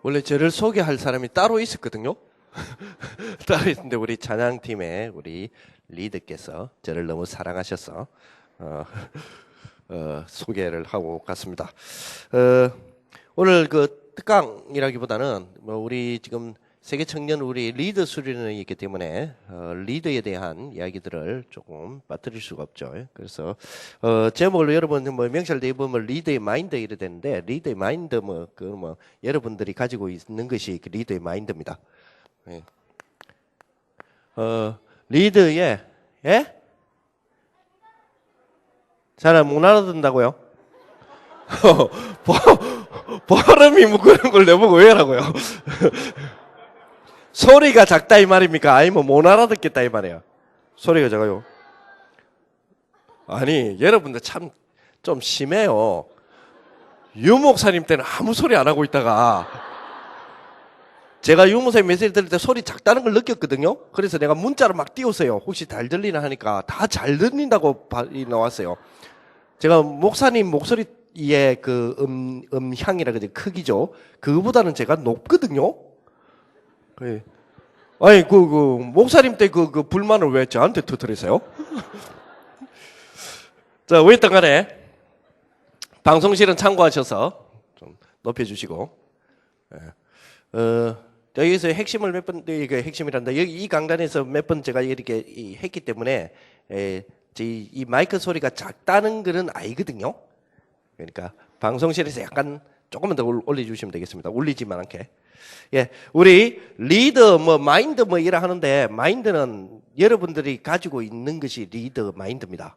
원래 저를 소개할 사람이 따로 있었거든요. 따로 있는데 우리 찬양팀의 우리 리더께서 저를 너무 사랑하셔서 소개를 하고 갔습니다. 오늘 그 특강이라기보다는 뭐 우리 지금 세계 청년 우리 리더 수련회이 있기 때문에 리더에 대한 이야기들을 조금 빠뜨릴 수가 없죠. 그래서 제목을 여러분 뭐 명찰되어 보면 리더의 마인드 이래 되는데 리더의 마인드 뭐 여러분들이 가지고 있는 것이 그 리더의 마인드입니다. 예. 리더의 예? 잘 못 알아듣는다고요? 발음이 뭐 그런 걸 내보고 왜 하라고요? 소리가 작다 이 말입니까? 아니면 못 알아듣겠다 이 말이에요. 소리가 작아요. 아니 여러분들 참 좀 심해요. 유 목사님 때는 아무 소리 안 하고 있다가 제가 유 목사님 메시지 들을 때 소리 작다는 걸 느꼈거든요. 그래서 내가 문자로 막 띄웠어요. 혹시 잘 들리나 하니까 다 잘 들린다고 나왔어요. 제가 목사님 목소리의 그 음향이라 그러지 크기죠. 그거보다는 제가 높거든요. 아니 목사님 때 그 불만을 왜 저한테 터뜨리세요? 자, 어쨌든 간에 방송실은 참고하셔서 좀 높여주시고 여기서 핵심을 몇 번 이게 핵심이란다. 여기 이 강단에서 몇 번 제가 이렇게 했기 때문에 이 마이크 소리가 작다는 거는 아니거든요. 그러니까 방송실에서 약간 조금만 더 올려주시면 되겠습니다. 울리지만 않게. 예, 우리 리더 마인드 이라 하는데 마인드는 여러분들이 가지고 있는 것이 리더 마인드입니다.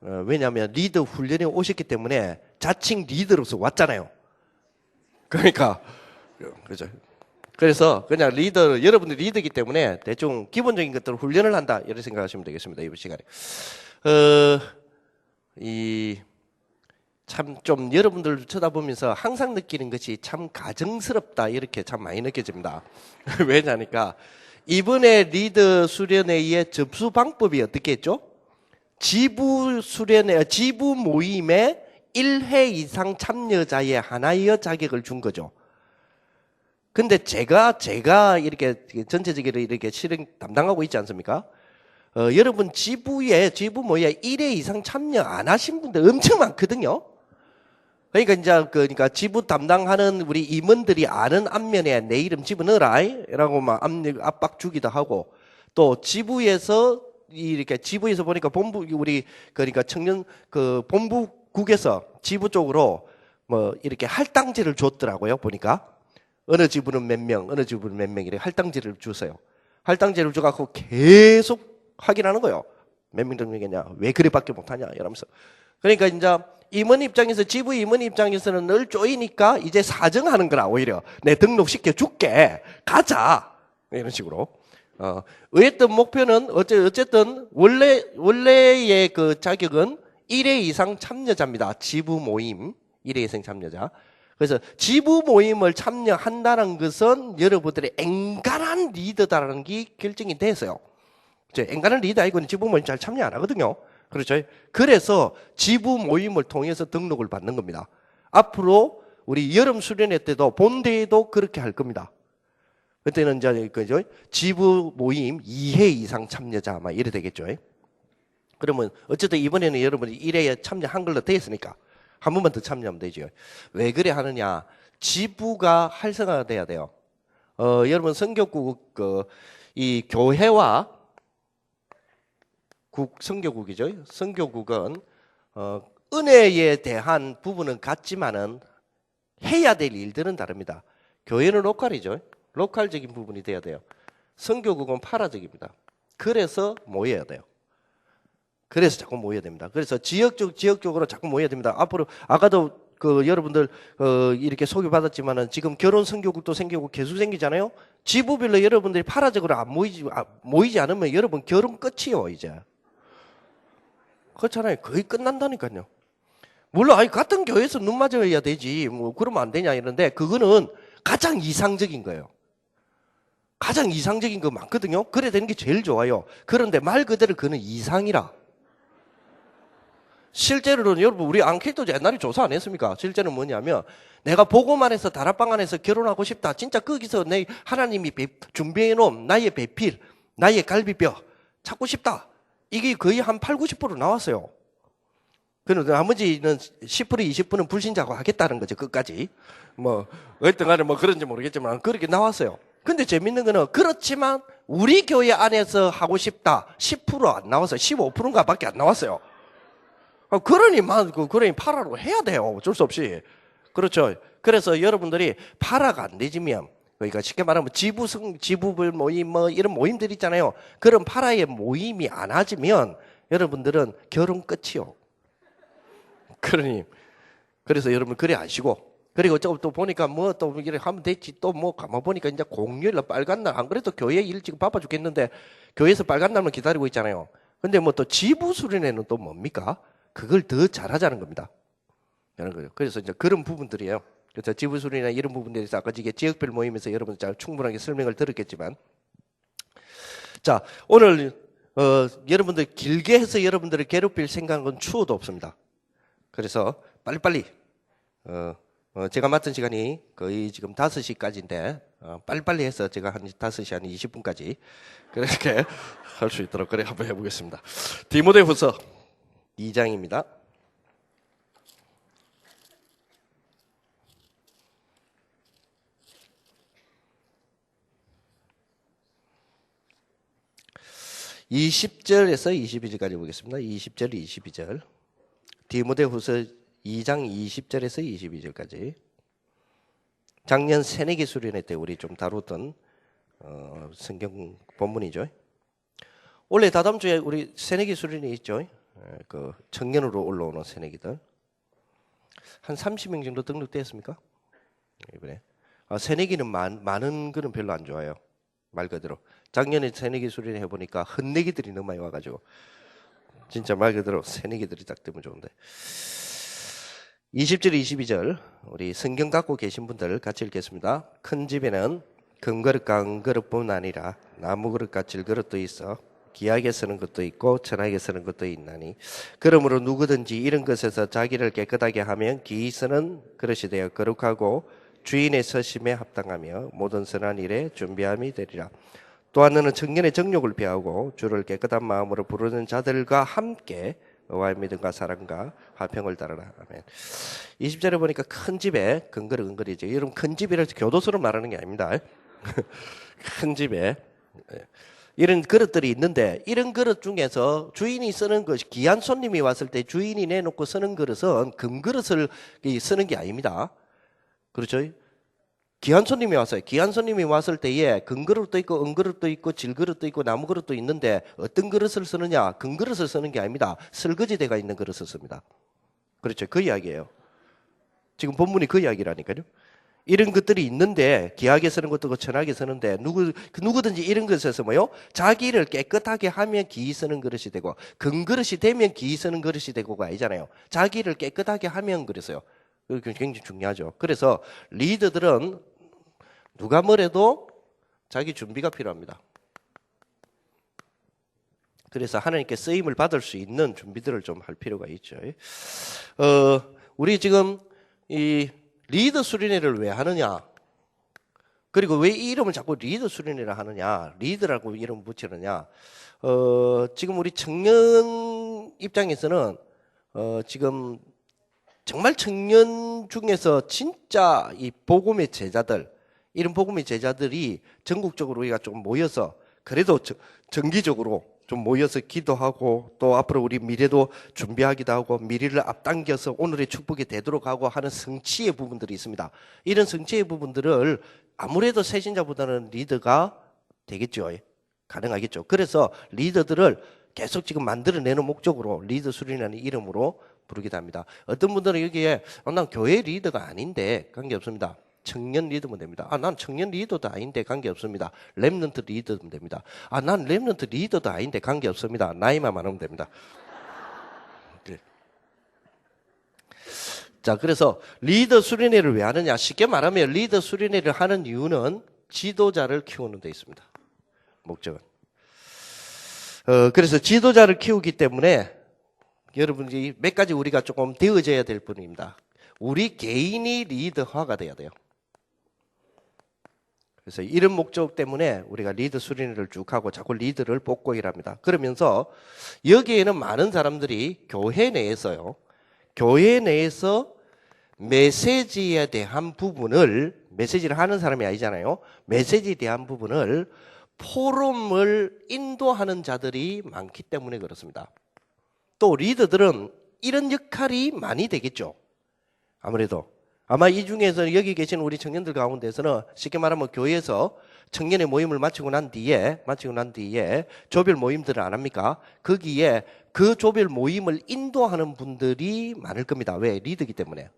왜냐하면 리더 훈련에 오셨기 때문에 자칭 리더로서 왔잖아요. 그러니까 그죠. 그래서 그냥 여러분들 리더이기 때문에 대충 기본적인 것들을 훈련을 한다 이렇게 생각하시면 되겠습니다. 이번 시간에 참 좀 여러분들 쳐다보면서 항상 느끼는 것이 참 가정스럽다 이렇게 참 많이 느껴집니다. 왜냐니까 이번에 리더 수련회의 접수 방법이 어떻게 했죠? 지부 모임에 1회 이상 참여자의 하나의 자격을 준 거죠. 근데 제가 이렇게 전체적으로 이렇게 실행 담당하고 있지 않습니까? 여러분 지부 모임에 1회 이상 참여 안 하신 분들 엄청 많거든요. 그러니까 지부 담당하는 우리 임원들이 아는 앞면에 내 이름 집어넣어라라고 막 압박 주기도 하고 또 지부에서 보니까 그러니까 청년 본부국에서 지부 쪽으로 뭐 이렇게 할당제를 줬더라고요. 보니까 어느 지부는 몇 명, 어느 지부는 몇 명 이렇게 할당제를 주세요. 할당제를 줘갖고 계속 확인하는 거예요. 몇 명 정도겠냐? 왜 그래밖에 못하냐? 이러면서. 그러니까 이제 지부 임원 입장에서는 늘 쪼이니까 이제 사정하는 거라 오히려 내 등록시켜 줄게 가자 이런 식으로. 어쨌든 목표는 어쨌든 원래의 그 자격은 1회 이상 참여자입니다. 지부 모임 1회 이상 참여자. 그래서 지부 모임을 참여한다는 것은 여러분들의 앵간한 리더다라는 게 결정이 됐어요. 앵간한 리더 아니고는 지부 모임 잘 참여 안 하거든요. 그렇죠? 그래서 지부 모임을 통해서 등록을 받는 겁니다. 앞으로 우리 여름 수련회 때도 본대회도 그렇게 할 겁니다. 그때는 이제 그죠? 지부 모임 2회 이상 참여자 막 이래 되겠죠. 그러면 어쨌든 이번에는 여러분이 1회에 참여한 걸로 돼 있으니까 한 번만 더 참여하면 되죠. 왜 그래 하느냐? 지부가 활성화가 돼야 돼요. 여러분 선교국 이 교회와 선교국이죠. 선교국은 은혜에 대한 부분은 같지만은 해야 될 일들은 다릅니다. 교회는 로컬이죠. 로컬적인 부분이 돼야 돼요. 선교국은 파라적입니다. 그래서 모여야 돼요. 그래서 자꾸 모여야 됩니다. 그래서 지역적으로 자꾸 모여야 됩니다. 앞으로 아까도 여러분들 이렇게 소개받았지만은 지금 결혼 선교국도 생기고 계속 생기잖아요. 지부별로 여러분들이 파라적으로 모이지 않으면 여러분 결혼 끝이요 이제. 그렇잖아요. 거의 끝난다니까요. 물론 같은 교회에서 눈 맞아야 되지 뭐 그러면 안 되냐 이런데 그거는 가장 이상적인 거예요. 가장 이상적인 거 많거든요. 그래 되는 게 제일 좋아요. 그런데 말 그대로 그는 이상이라. 실제로는 여러분 우리 앙케이트 옛날에 조사 안 했습니까? 실제는 뭐냐면 내가 보고만 해서 다락방 안에서 결혼하고 싶다. 진짜 거기서 내 하나님이 준비해 놓은 나의 배필, 나의 갈비뼈 찾고 싶다. 이게 거의 한 8, 90% 나왔어요. 그런데 나머지는 10%, 20%는 불신자고 하겠다는 거죠. 끝까지. 뭐 어떤 간에 뭐 그런지 모르겠지만 그렇게 나왔어요. 근데 재밌는 거는 그렇지만 우리 교회 안에서 하고 싶다. 10% 안 나왔어요. 15%인가 밖에 안 나왔어요. 그러니 파라로 해야 돼요. 어쩔 수 없이. 그렇죠. 그래서 여러분들이 파라가 안 되지면, 그러니까 쉽게 말하면 지부불 모임, 뭐 이런 모임들 있잖아요. 그런 파라의 모임이 안 하지면 여러분들은 결혼 끝이요. 그래서 여러분 그래 아시고, 그리고 또 보니까 뭐 또 이렇게 하면 됐지. 또 뭐 가만 보니까 이제 공휴일 빨간 날, 안 그래도 교회 일찍 바빠 죽겠는데 교회에서 빨간 날만 기다리고 있잖아요. 근데 뭐 또 지부수련회는 또 뭡니까? 그걸 더 잘하자는 겁니다. 그래서 이제 그런 부분들이에요. 그래서 지부수련회나 이런 부분들에서 아까 이게 지역별 모임에서 여러분 잘 충분하게 설명을 들었겠지만, 자 오늘 여러분들 길게 해서 여러분들을 괴롭힐 생각은 추호도 없습니다. 그래서 빨리빨리 제가 맡은 시간이 거의 지금 5시까지인데 빨리빨리 해서 제가 한 5시 한 20분까지 그렇게 할 수 있도록 그래 한번 해보겠습니다. 디모데후서 2장입니다. (20절에서) (22절까지) 보겠습니다. 20절, 22절. 디모데후서 2장 20절에서 22절까지. 작년 새내기 수련회 때 우리 좀 다뤘던 성경 본문이죠. 원래 다다음 주에 우리 새내기 수련회 있죠. 그 청년으로 올라오는 새내기들 한 30명 정도 등록되었습니까? 이번에 새내기는 많은 거는 별로 안 좋아요. 말 그대로 작년에 새내기 수련회 해보니까 헛내기들이 너무 많이 와가지고 진짜 말 그대로 새내기들이 딱 되면 좋은데. 20절 22절 우리 성경 갖고 계신 분들 같이 읽겠습니다. 큰 집에는 금그릇과 은그릇뿐 아니라 나무그릇과 질그릇도 있어 귀하게 쓰는 것도 있고 천하게 쓰는 것도 있나니 그러므로 누구든지 이런 것에서 자기를 깨끗하게 하면 기이 쓰는 그릇이 되어 거룩하고 주인의 서심에 합당하며 모든 선한 일에 준비함이 되리라. 또한 너는 청년의 정욕을 피하고 주를 깨끗한 마음으로 부르는 자들과 함께 의와 믿음과 사랑과 화평을 따르라. 아멘. 20절에 보니까 큰 집에 근거를 은거리죠. 여러분 큰 집이라 교도소로 말하는 게 아닙니다. 큰 집에 이런 그릇들이 있는데 이런 그릇 중에서 주인이 쓰는 것, 귀한 손님이 왔을 때 주인이 내놓고 쓰는 그릇은 금그릇을 쓰는 게 아닙니다. 그렇죠? 귀한 손님이 왔어요. 귀한 손님이 왔을 때에 금그릇도 있고 은그릇도 있고 질그릇도 있고 나무그릇도 있는데 어떤 그릇을 쓰느냐? 금그릇을 쓰는 게 아닙니다. 설거지대가 있는 그릇을 씁니다. 그렇죠? 그 이야기예요. 지금 본문이 그 이야기라니까요. 이런 것들이 있는데 귀하게 쓰는 것도 천하게 쓰는데 누구든지 이런 것에서 뭐요? 자기를 깨끗하게 하면 귀히 쓰는 그릇이 되고 금그릇이 되면 귀히 쓰는 그릇이 되고가 아니잖아요. 자기를 깨끗하게 하면 그랬어요. 그게 굉장히 중요하죠. 그래서 리더들은 누가 뭐래도 자기 준비가 필요합니다. 그래서 하나님께 쓰임을 받을 수 있는 준비들을 좀 할 필요가 있죠. 우리 지금 이 리더 수련회를 왜 하느냐? 그리고 왜 이 이름을 자꾸 리더 수련회를 하느냐? 리더라고 이름 붙이느냐? 지금 우리 청년 입장에서는 지금 정말 청년 중에서 진짜 이 복음의 제자들, 이런 복음의 제자들이 전국적으로 우리가 좀 모여서 그래도 정기적으로 좀 모여서 기도하고 또 앞으로 우리 미래도 준비하기도 하고 미래를 앞당겨서 오늘의 축복이 되도록 하고 하는 성취의 부분들이 있습니다. 이런 성취의 부분들을 아무래도 세신자보다는 리더가 되겠죠. 가능하겠죠. 그래서 리더들을 계속 지금 만들어내는 목적으로 리더 수련이라는 이름으로 부르기도 합니다. 어떤 분들은 여기에 난 교회 리더가 아닌데 관계없습니다. 청년 리더면 됩니다. 난 청년 리더도 아닌데 관계없습니다. 렘넌트 리더면 됩니다. 난 렘넌트 리더도 아닌데 관계없습니다. 나이만 많으면 됩니다. 네. 자, 그래서 리더 수련회를 왜 하느냐? 쉽게 말하면 리더 수련회를 하는 이유는 지도자를 키우는 데 있습니다. 목적은. 그래서 지도자를 키우기 때문에 여러분이 몇 가지 우리가 조금 되어져야 될 분입니다. 우리 개인이 리더화가 돼야 돼요. 그래서 이런 목적 때문에 우리가 리더 수련회를 쭉 하고 자꾸 리더를 뽑고 일합니다. 그러면서 여기에는 많은 사람들이 교회 내에서요. 교회 내에서 메시지에 대한 부분을, 메시지를 하는 사람이 아니잖아요. 메시지에 대한 부분을 포럼을 인도하는 자들이 많기 때문에 그렇습니다. 또 리더들은 이런 역할이 많이 되겠죠. 아무래도 아마 이 중에서 여기 계신 우리 청년들 가운데서는 쉽게 말하면 교회에서 청년의 모임을 마치고 난 뒤에 조별 모임들을 안 합니까? 거기에 그 조별 모임을 인도하는 분들이 많을 겁니다. 왜? 리더이기 때문에.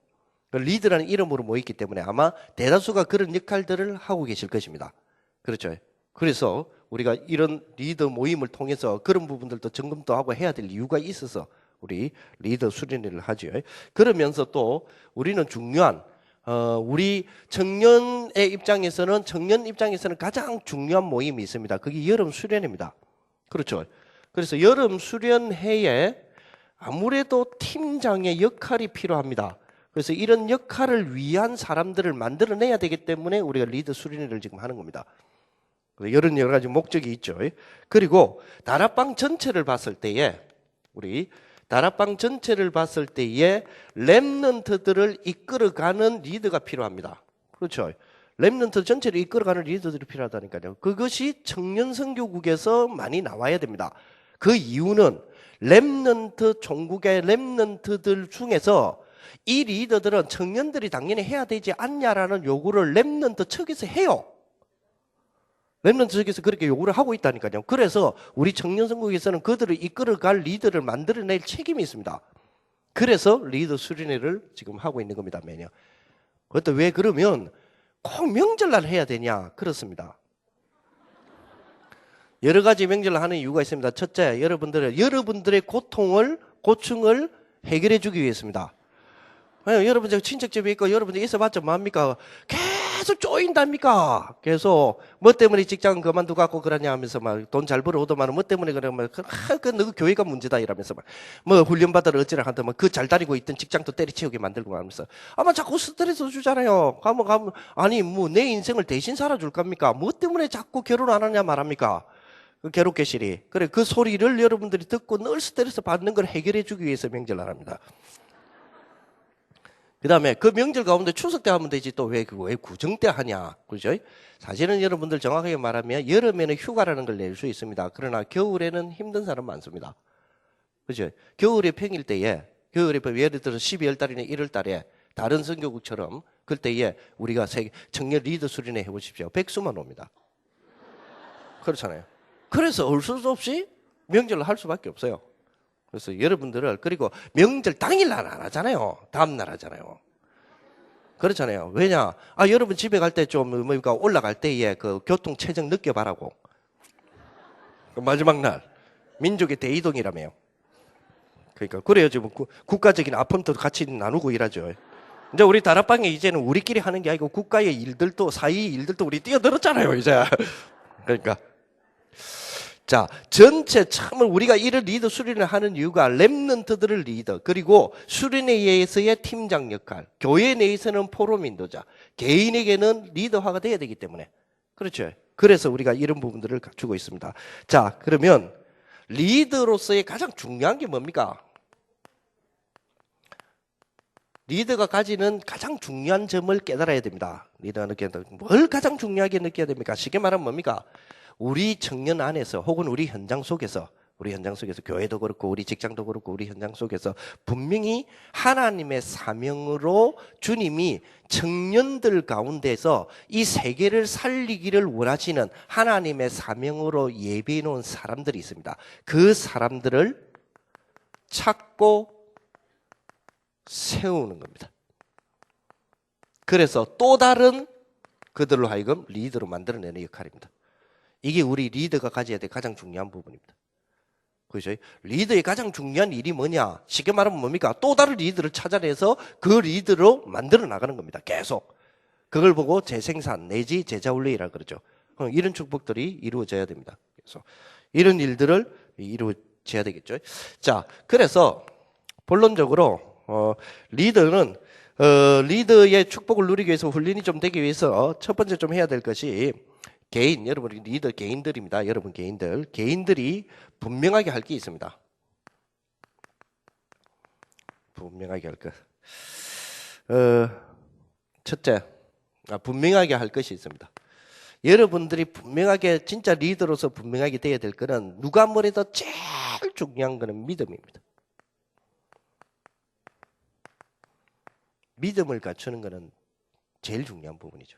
리더라는 이름으로 모였기 때문에 아마 대다수가 그런 역할들을 하고 계실 것입니다. 그렇죠. 그래서 우리가 이런 리더 모임을 통해서 그런 부분들도 점검도 하고 해야 될 이유가 있어서 우리 리더 수련회를 하죠. 그러면서 또 우리는 중요한 우리 청년 입장에서는 가장 중요한 모임이 있습니다. 그게 여름 수련회입니다. 그렇죠. 그래서 여름 수련회에 아무래도 팀장의 역할이 필요합니다. 그래서 이런 역할을 위한 사람들을 만들어내야 되기 때문에 우리가 리더 수련회를 지금 하는 겁니다. 이런 여러 가지 목적이 있죠. 그리고 다락방 전체를 봤을 때에 렘넌트들을 이끌어가는 리더가 필요합니다. 그렇죠. 렘넌트 전체를 이끌어가는 리더들이 필요하다니까요. 그것이 청년 선교국에서 많이 나와야 됩니다. 그 이유는 종국의 렘넌트들 중에서 이 리더들은 청년들이 당연히 해야 되지 않냐라는 요구를 렘넌트 측에서 해요. 렘넌트 측에서 그렇게 요구를 하고 있다니까요. 그래서 우리 청년 선교국에서는 그들을 이끌어갈 리더를 만들어낼 책임이 있습니다. 그래서 리더 수련회를 지금 하고 있는 겁니다. 매년. 그것도 왜 그러면 꼭 명절날 해야 되냐? 그렇습니다. 여러 가지 명절을 하는 이유가 있습니다. 첫째, 여러분들의 고충을 해결해 주기 위해서입니다. 여러분 친척집에 있고 여러분들 있어봤자 뭐합니까? 계속 쪼인답니까? 계속 뭐 때문에 직장 그만두고 갖고 그러냐 하면서 막 돈 잘 벌어오더만 뭐 때문에 그러면 너 교회가 문제다 이러면서 뭐 훈련 받으러 어찌라 하더만 그 잘 다니고 있던 직장도 때려치우게 만들고 하면서 아마 자꾸 스트레스 주잖아요. 가면 아니 뭐 내 인생을 대신 살아줄 겁니까? 뭐 때문에 자꾸 결혼 안 하냐 말합니까? 그 괴롭게실이. 그래 그 소리를 여러분들이 듣고 늘 스트레스 받는 걸 해결해 주기 위해서 명절을 합니다. 그 다음에 그 명절 가운데 추석 때 하면 되지 또 왜 구정 때 하냐. 그죠? 사실은 여러분들 정확하게 말하면 여름에는 휴가라는 걸 낼 수 있습니다. 그러나 겨울에는 힘든 사람 많습니다. 그죠? 겨울에 평일 때에, 예를 들어서 12월 달이나 1월 달에 다른 선교국처럼 그때에 우리가 청년 리더 수련회 해보십시오. 백수만 옵니다. 그렇잖아요. 그래서 어쩔 수 없이 명절을 할 수밖에 없어요. 그래서 여러분들을 그리고 명절 당일날 안 하잖아요. 다음날 하잖아요. 그렇잖아요. 왜냐? 여러분 집에 갈 때 좀 뭡니까 올라갈 때에 그 교통 체증 느껴봐라고. 그 마지막 날 민족의 대이동이라며요. 그러니까 그래야지 뭐 국가적인 아픔도 같이 나누고 일하죠. 이제 우리 다락방에 이제는 우리끼리 하는 게 아니고 국가의 일들도 사이 일들도 우리 뛰어들었잖아요. 이제 그러니까. 자, 참을 우리가 이런 리더 수련을 하는 이유가 렘넌트들을 리더, 그리고 수련회에서의 팀장 역할, 교회 내에서는 포럼 인도자, 개인에게는 리더화가 돼야 되기 때문에. 그렇죠. 그래서 우리가 이런 부분들을 갖추고 있습니다. 자, 그러면 리더로서의 가장 중요한 게 뭡니까? 리더가 가지는 가장 중요한 점을 깨달아야 됩니다. 리더가 느껴야 됩니다. 뭘 가장 중요하게 느껴야 됩니까? 쉽게 말하면 뭡니까? 우리 청년 안에서 혹은 우리 현장 속에서 교회도 그렇고 우리 직장도 그렇고 우리 현장 속에서 분명히 하나님의 사명으로 주님이 청년들 가운데서 이 세계를 살리기를 원하시는 하나님의 사명으로 예비해 놓은 사람들이 있습니다. 그 사람들을 찾고 세우는 겁니다. 그래서 또 다른 그들로 하여금 리더로 만들어내는 역할입니다. 이게 우리 리더가 가져야 될 가장 중요한 부분입니다. 그죠? 리더의 가장 중요한 일이 뭐냐? 쉽게 말하면 뭡니까? 또 다른 리더를 찾아내서 그 리더로 만들어 나가는 겁니다. 계속. 그걸 보고 재생산 내지 제자훈련이라 그러죠. 이런 축복들이 이루어져야 됩니다. 그래서 이런 일들을 이루어져야 되겠죠. 자, 그래서 본론적으로 리더는 리더의 축복을 누리기 위해서 훈련이 좀 되기 위해서 첫 번째 좀 해야 될 것이 개인, 여러분 리더 개인들입니다. 여러분 개인들이 분명하게 할 게 있습니다. 분명하게 할 것. 첫째, 분명하게 할 것이 있습니다. 여러분들이 분명하게 진짜 리더로서 분명하게 돼야 될 거는 누가 뭐래도 제일 중요한 거는 믿음입니다. 믿음을 갖추는 거는 제일 중요한 부분이죠.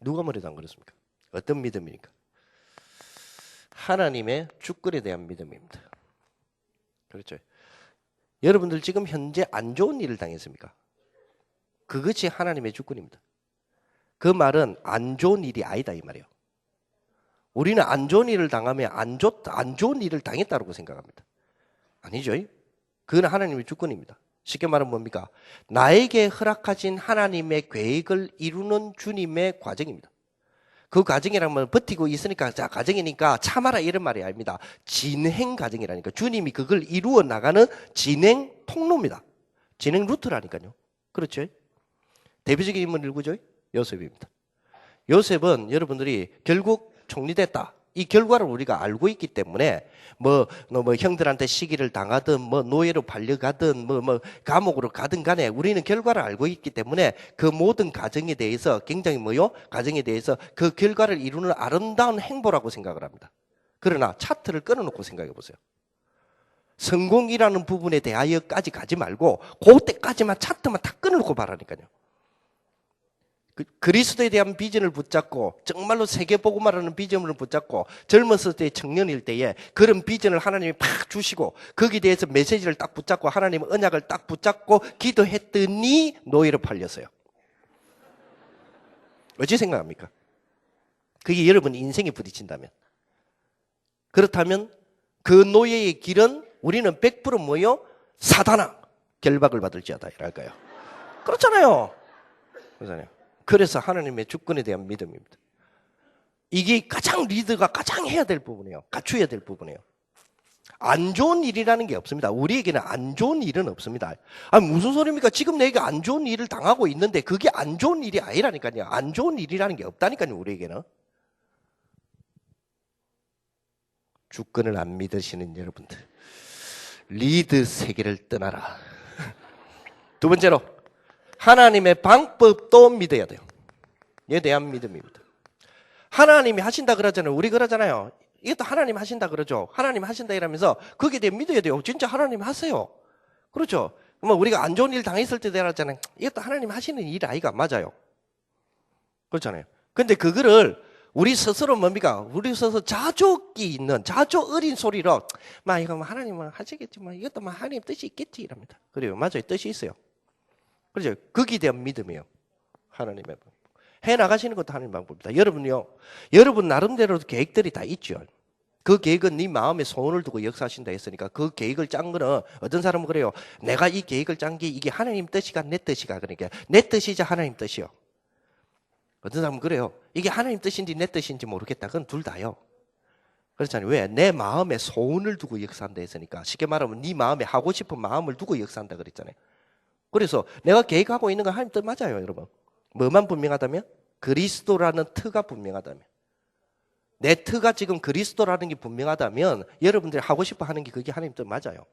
누가 뭐래도 안 그렇습니까? 어떤 믿음입니까? 하나님의 주권에 대한 믿음입니다. 그렇죠. 여러분들 지금 현재 안 좋은 일을 당했습니까? 그것이 하나님의 주권입니다. 그 말은 안 좋은 일이 아니다 이 말이에요. 우리는 안 좋은 일을 당하면 안 좋은 일을 당했다고 생각합니다. 아니죠. 그건 하나님의 주권입니다. 쉽게 말하면 뭡니까? 나에게 허락하신 하나님의 계획을 이루는 주님의 과정입니다. 그 과정이라면 버티고 있으니까 자 과정이니까 참아라 이런 말이 아닙니다. 진행 과정이라니까. 주님이 그걸 이루어 나가는 진행 통로입니다. 진행 루트라니까요. 그렇죠? 대표적인 인물 누구죠? 요셉입니다. 요셉은 여러분들이 결국 총리됐다. 이 결과를 우리가 알고 있기 때문에 뭐 형들한테 시기를 당하든 뭐 노예로 팔려가든 뭐 감옥으로 가든 간에 우리는 결과를 알고 있기 때문에 그 모든 과정에 대해서 굉장히 과정에 대해서 그 결과를 이루는 아름다운 행보라고 생각을 합니다. 그러나 차트를 끊어놓고 생각해 보세요. 성공이라는 부분에 대하여까지 가지 말고 그때까지만 차트만 다 끊어놓고 봐라니까요. 그리스도에 대한 비전을 붙잡고 정말로 세계복음화라는 비전을 붙잡고 젊었을 때 청년일 때에 그런 비전을 하나님이 팍 주시고 거기에 대해서 메시지를 딱 붙잡고 하나님 언약을 딱 붙잡고 기도했더니 노예로 팔렸어요. 어찌 생각합니까? 그게 여러분 인생에 부딪힌다면 그렇다면 그 노예의 길은 우리는 100% 사단아 결박을 받을지어다 이랄까요? 그렇잖아요. 그래서 하나님의 주권에 대한 믿음입니다. 이게 가장 리더가 가장 해야 될 부분이에요. 갖춰야 될 부분이에요. 안 좋은 일이라는 게 없습니다. 우리에게는 안 좋은 일은 없습니다. 무슨 소리입니까? 지금 내가 안 좋은 일을 당하고 있는데 그게 안 좋은 일이 아니라니까요. 안 좋은 일이라는 게 없다니까요. 우리에게는. 주권을 안 믿으시는 여러분들. 리드 세계를 떠나라. 두 번째로 하나님의 방법도 믿어야 돼요. 이에 대한 믿음입니다. 하나님이 하신다 그러잖아요. 우리 그러잖아요. 이것도 하나님 하신다 그러죠. 하나님 하신다 이러면서 거기에 대해 믿어야 돼요. 진짜 하나님 하세요. 그렇죠. 우리가 안 좋은 일 당했을 때 되라잖아요. 이것도 하나님 하시는 일 아이가 맞아요. 그렇잖아요. 근데 그거를 우리 스스로 뭡니까? 우리 스스로 자족이 있는 자조 어린 소리로 이거 하나님은 하시겠지만 이것도 하나님 뜻이 있겠지 이럽니다. 그래요. 맞아요. 뜻이 있어요. 그렇죠. 거기에 대한 믿음이에요. 하나님의 방법. 해 나가시는 것도 하나님의 방법입니다. 여러분요. 여러분 나름대로 계획들이 다 있죠. 그 계획은 네 마음에 소원을 두고 역사하신다 했으니까 그 계획을 짠 거는 어떤 사람은 그래요. 내가 이 계획을 짠 게 이게 하나님 뜻이가 내 뜻이가 그러니까 내 뜻이자 하나님 뜻이요. 어떤 사람은 그래요. 이게 하나님 뜻인지 내 뜻인지 모르겠다. 그건 둘 다요. 그렇잖아요. 왜? 내 마음에 소원을 두고 역사한다 했으니까 쉽게 말하면 네 마음에 하고 싶은 마음을 두고 역사한다 그랬잖아요. 그래서 내가 계획하고 있는 건 하나님 뜻 맞아요, 여러분. 뭐만 분명하다면? 그리스도라는 터가 분명하다면. 내 터가 지금 그리스도라는 게 분명하다면 여러분들이 하고 싶어 하는 게 그게 하나님 뜻 맞아요.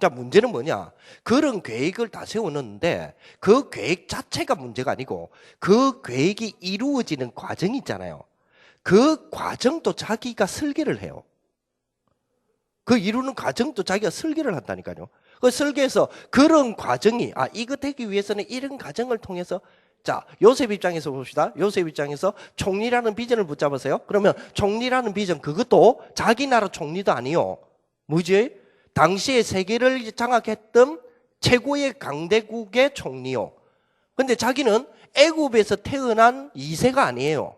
자, 문제는 뭐냐? 그런 계획을 다 세워놓는데 그 계획 자체가 문제가 아니고 그 계획이 이루어지는 과정이 있잖아요. 그 과정도 자기가 설계를 해요. 그 이루는 과정도 자기가 설계를 한다니까요. 그 설계에서 그런 과정이 이거 되기 위해서는 이런 과정을 통해서 자 요셉 입장에서 봅시다. 요셉 입장에서 총리라는 비전을 붙잡으세요. 그러면 총리라는 비전 그것도 자기 나라 총리도 아니요. 뭐지? 당시에 세계를 장악했던 최고의 강대국의 총리요. 근데 자기는 애굽에서 태어난 2세가 아니에요.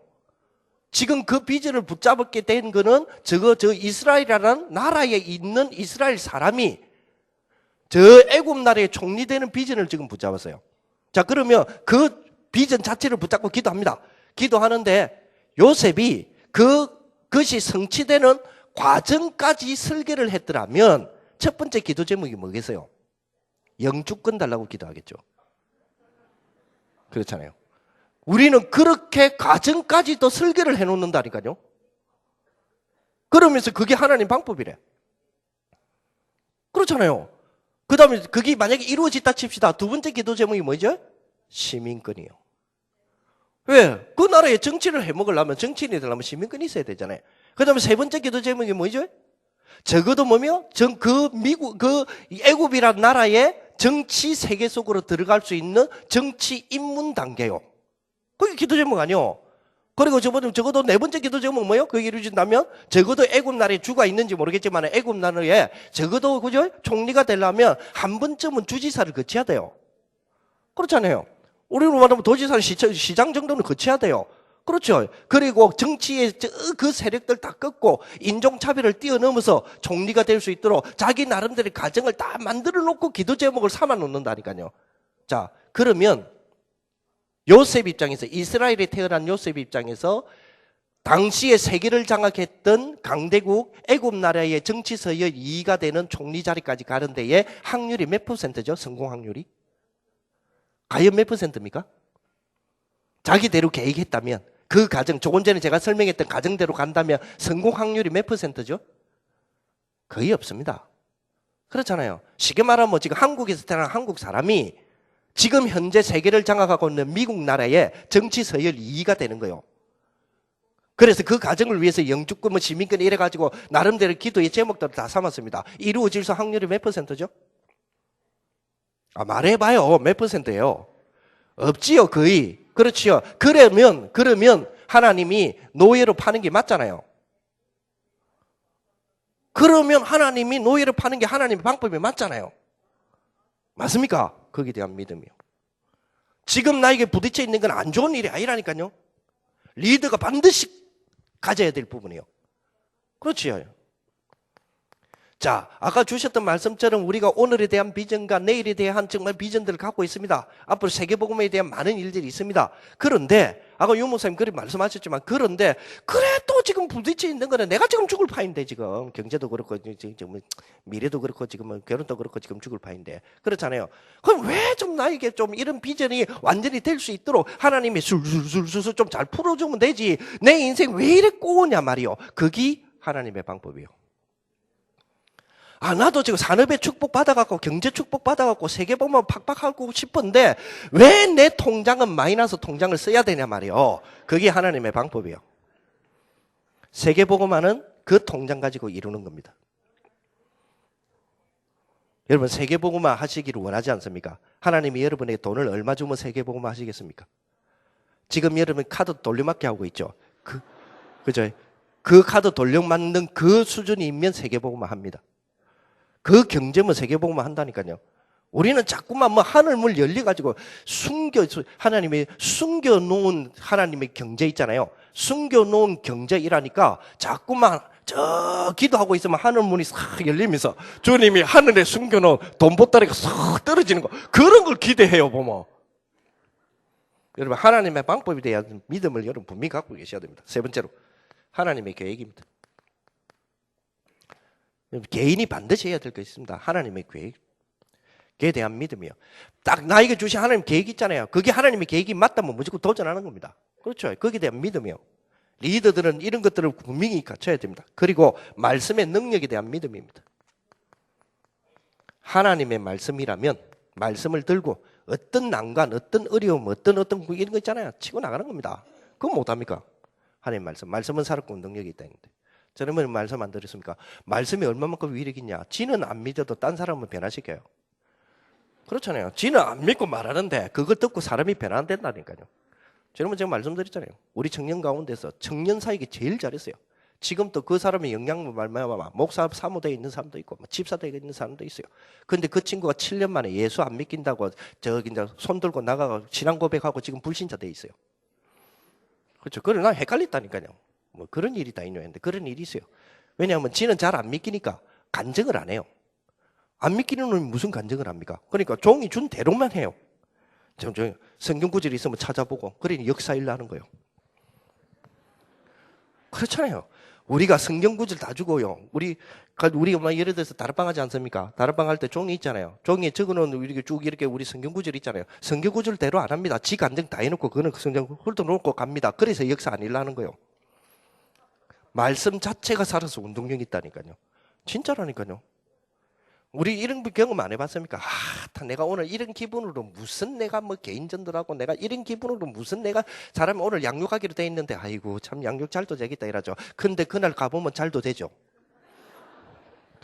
지금 그 비전을 붙잡게 된 거는 저 이스라엘이라는 나라에 있는 이스라엘 사람이 저 애굽 나라의 총리 되는 비전을 지금 붙잡았어요. 자, 그러면 그 비전 자체를 붙잡고 기도합니다. 기도하는데 요셉이 그것이 성취되는 과정까지 설계를 했더라면 첫 번째 기도 제목이 뭐겠어요? 영주권 달라고 기도하겠죠. 그렇잖아요. 우리는 그렇게 가정까지도 설계를 해놓는다니까요. 그러면서 그게 하나님 방법이래. 그렇잖아요. 그 다음에 그게 만약에 이루어졌다 칩시다. 두 번째 기도 제목이 뭐죠? 시민권이요. 왜? 그 나라에 정치를 해먹으려면, 정치인이 되려면 시민권이 있어야 되잖아요. 그 다음에 세 번째 기도 제목이 뭐죠? 적어도 뭐며? 애굽이란 나라의 정치 세계 속으로 들어갈 수 있는 정치 입문 단계요. 그게 기도 제목 아니요. 그리고 적어도 네 번째 기도 제목 뭐요? 그게 이루어진다면 적어도 애굽 나라에 주가 있는지 모르겠지만 애굽 나라에 적어도 그죠? 총리가 되려면 한 번쯤은 주지사를 거쳐야 돼요. 그렇잖아요. 우리로 말하면 도지사는 시장 정도는 거쳐야 돼요. 그렇죠. 그리고 정치의 그 세력들 다 꺾고 인종차별을 뛰어넘어서 총리가 될 수 있도록 자기 나름대로의 가정을 다 만들어 놓고 기도 제목을 삼아 놓는다니까요. 자, 그러면 요셉 입장에서, 이스라엘에 태어난 요셉 입장에서 당시에 세계를 장악했던 강대국 애굽 나라의 정치 서열 2위가 되는 총리 자리까지 가는 데에 확률이 몇 %죠? 성공 확률이? 과연 몇 %입니까? 자기대로 계획했다면, 그 가정, 조금 전에 제가 설명했던 가정대로 간다면 성공 확률이 몇 %죠? 거의 없습니다. 그렇잖아요. 쉽게 말하면 지금 한국에서 태어난 한국 사람이 지금 현재 세계를 장악하고 있는 미국 나라의 정치 서열 2위가 되는 거예요. 그래서 그 가정을 위해서 영주권, 시민권 이래가지고 나름대로 기도의 제목들을 다 삼았습니다. 이루어질 수 확률이 몇 %죠? 말해봐요. 몇 %예요? 없지요, 거의. 그렇지요. 그러면 하나님이 노예로 파는 게 맞잖아요. 그러면 하나님이 노예로 파는 게 하나님의 방법이 맞잖아요. 맞습니까? 거기에 대한 믿음이요. 지금 나에게 부딪혀 있는 건 안 좋은 일이 아니라니까요. 리더가 반드시 가져야 될 부분이요. 그렇지요. 자, 아까 주셨던 말씀처럼 우리가 오늘에 대한 비전과 내일에 대한 정말 비전들을 갖고 있습니다. 앞으로 세계복음에 대한 많은 일들이 있습니다. 그런데 아까 유 목사님 그렇게 말씀하셨지만 그런데 그래도 지금 부딪혀 있는 거는 내가 지금 죽을 판인데 지금 경제도 그렇고 지금 미래도 그렇고 지금 결혼도 그렇고 지금 죽을 판인데 그렇잖아요. 그럼 왜 좀 나에게 좀 이런 비전이 완전히 될 수 있도록 하나님이 술술술술 좀 잘 풀어주면 되지. 내 인생 왜 이래 꼬우냐 말이요. 그게 하나님의 방법이요. 나도 지금 산업의 축복 받아갖고, 경제 축복 받아갖고, 세계복음만 팍팍하고 싶은데, 왜 내 통장은 마이너스 통장을 써야 되냐 말이요. 그게 하나님의 방법이요. 세계복음화는 그 통장 가지고 이루는 겁니다. 여러분, 세계복음화 하시기를 원하지 않습니까? 하나님이 여러분에게 돈을 얼마 주면 세계복음화 하시겠습니까? 지금 여러분 카드 돌려막기 하고 있죠? 그죠? 그 카드 돌려막는 그 수준이면 세계복음화 합니다. 그 경제면 세계복음화 한다니까요. 우리는 자꾸만 하늘문 열려가지고 하나님이 숨겨놓은 하나님의 경제 있잖아요. 숨겨놓은 경제이라니까 자꾸만 기도하고 있으면 하늘문이 싹 열리면서 주님이 하늘에 숨겨놓은 돈보따리가 싹 떨어지는 거 그런 걸 기대해요 보면. 여러분 하나님의 방법에 대한 믿음을 여러분 분명히 갖고 계셔야 됩니다. 세 번째로 하나님의 계획입니다. 개인이 반드시 해야 될 게 있습니다. 하나님의 계획에 대한 믿음이요. 딱 나에게 주신 하나님 계획 있잖아요. 그게 하나님의 계획이 맞다면 무조건 도전하는 겁니다. 그렇죠. 거기에 대한 믿음이요. 리더들은 이런 것들을 분명히 갖춰야 됩니다. 그리고 말씀의 능력에 대한 믿음입니다. 하나님의 말씀이라면 말씀을 들고 어떤 난관, 어떤 어려움, 어떤 이런 거 있잖아요. 치고 나가는 겁니다. 그건 못합니까? 하나님의 말씀은 살았고 능력이 있다는데. 저는 말씀 안 들었습니까? 말씀이 얼마만큼 위력이 있냐? 지는 안 믿어도 딴 사람은 변화시켜요. 그렇잖아요. 지는 안 믿고 말하는데 그걸 듣고 사람이 변화된다니까요. 저는 제가 말씀드렸잖아요. 우리 청년 가운데서 청년 사역이 제일 잘했어요. 지금도 그 사람의 영향을 말미암아 목사 사무대에 있는 사람도 있고 집사대에 있는 사람도 있어요. 그런데 그 친구가 7년 만에 예수 안 믿긴다고 이제 손 들고 나가고 신앙 고백하고 지금 불신자 돼 있어요. 그렇죠. 그러나 헷갈렸다니까요. 그런 일이 다 있는데 그런 일이 있어요. 왜냐하면 지는 잘 안 믿기니까 간증을 안 해요. 안 믿기는 놈이 무슨 간증을 합니까? 그러니까 종이 준 대로만 해요. 성경 구절이 있으면 찾아보고 그러니 역사일 하는 거예요. 그렇잖아요. 우리가 성경 구절 다 주고요. 우리가 막 예를 들어서 다락방 하지 않습니까? 다락방 할 때 종이 있잖아요. 종이에 적어놓은 이렇게 쭉 이렇게 우리 성경 구절 있잖아요. 성경 구절대로 안 합니다. 지 간증 다 해놓고 그거는 성경 훑어놓고 갑니다. 그래서 역사 안 일어나는 거예요. 말씀 자체가 살아서 운동력이 있다니까요. 진짜라니까요. 우리 이런 경험 안 해봤습니까? 내가 오늘 이런 기분으로 무슨 내가 뭐 개인전도하고 내가 이런 기분으로 무슨 내가 사람이 오늘 양육하기로 돼 있는데 아이고 참 양육 잘도 되겠다 이러죠. 근데 그날 가보면 잘도 되죠.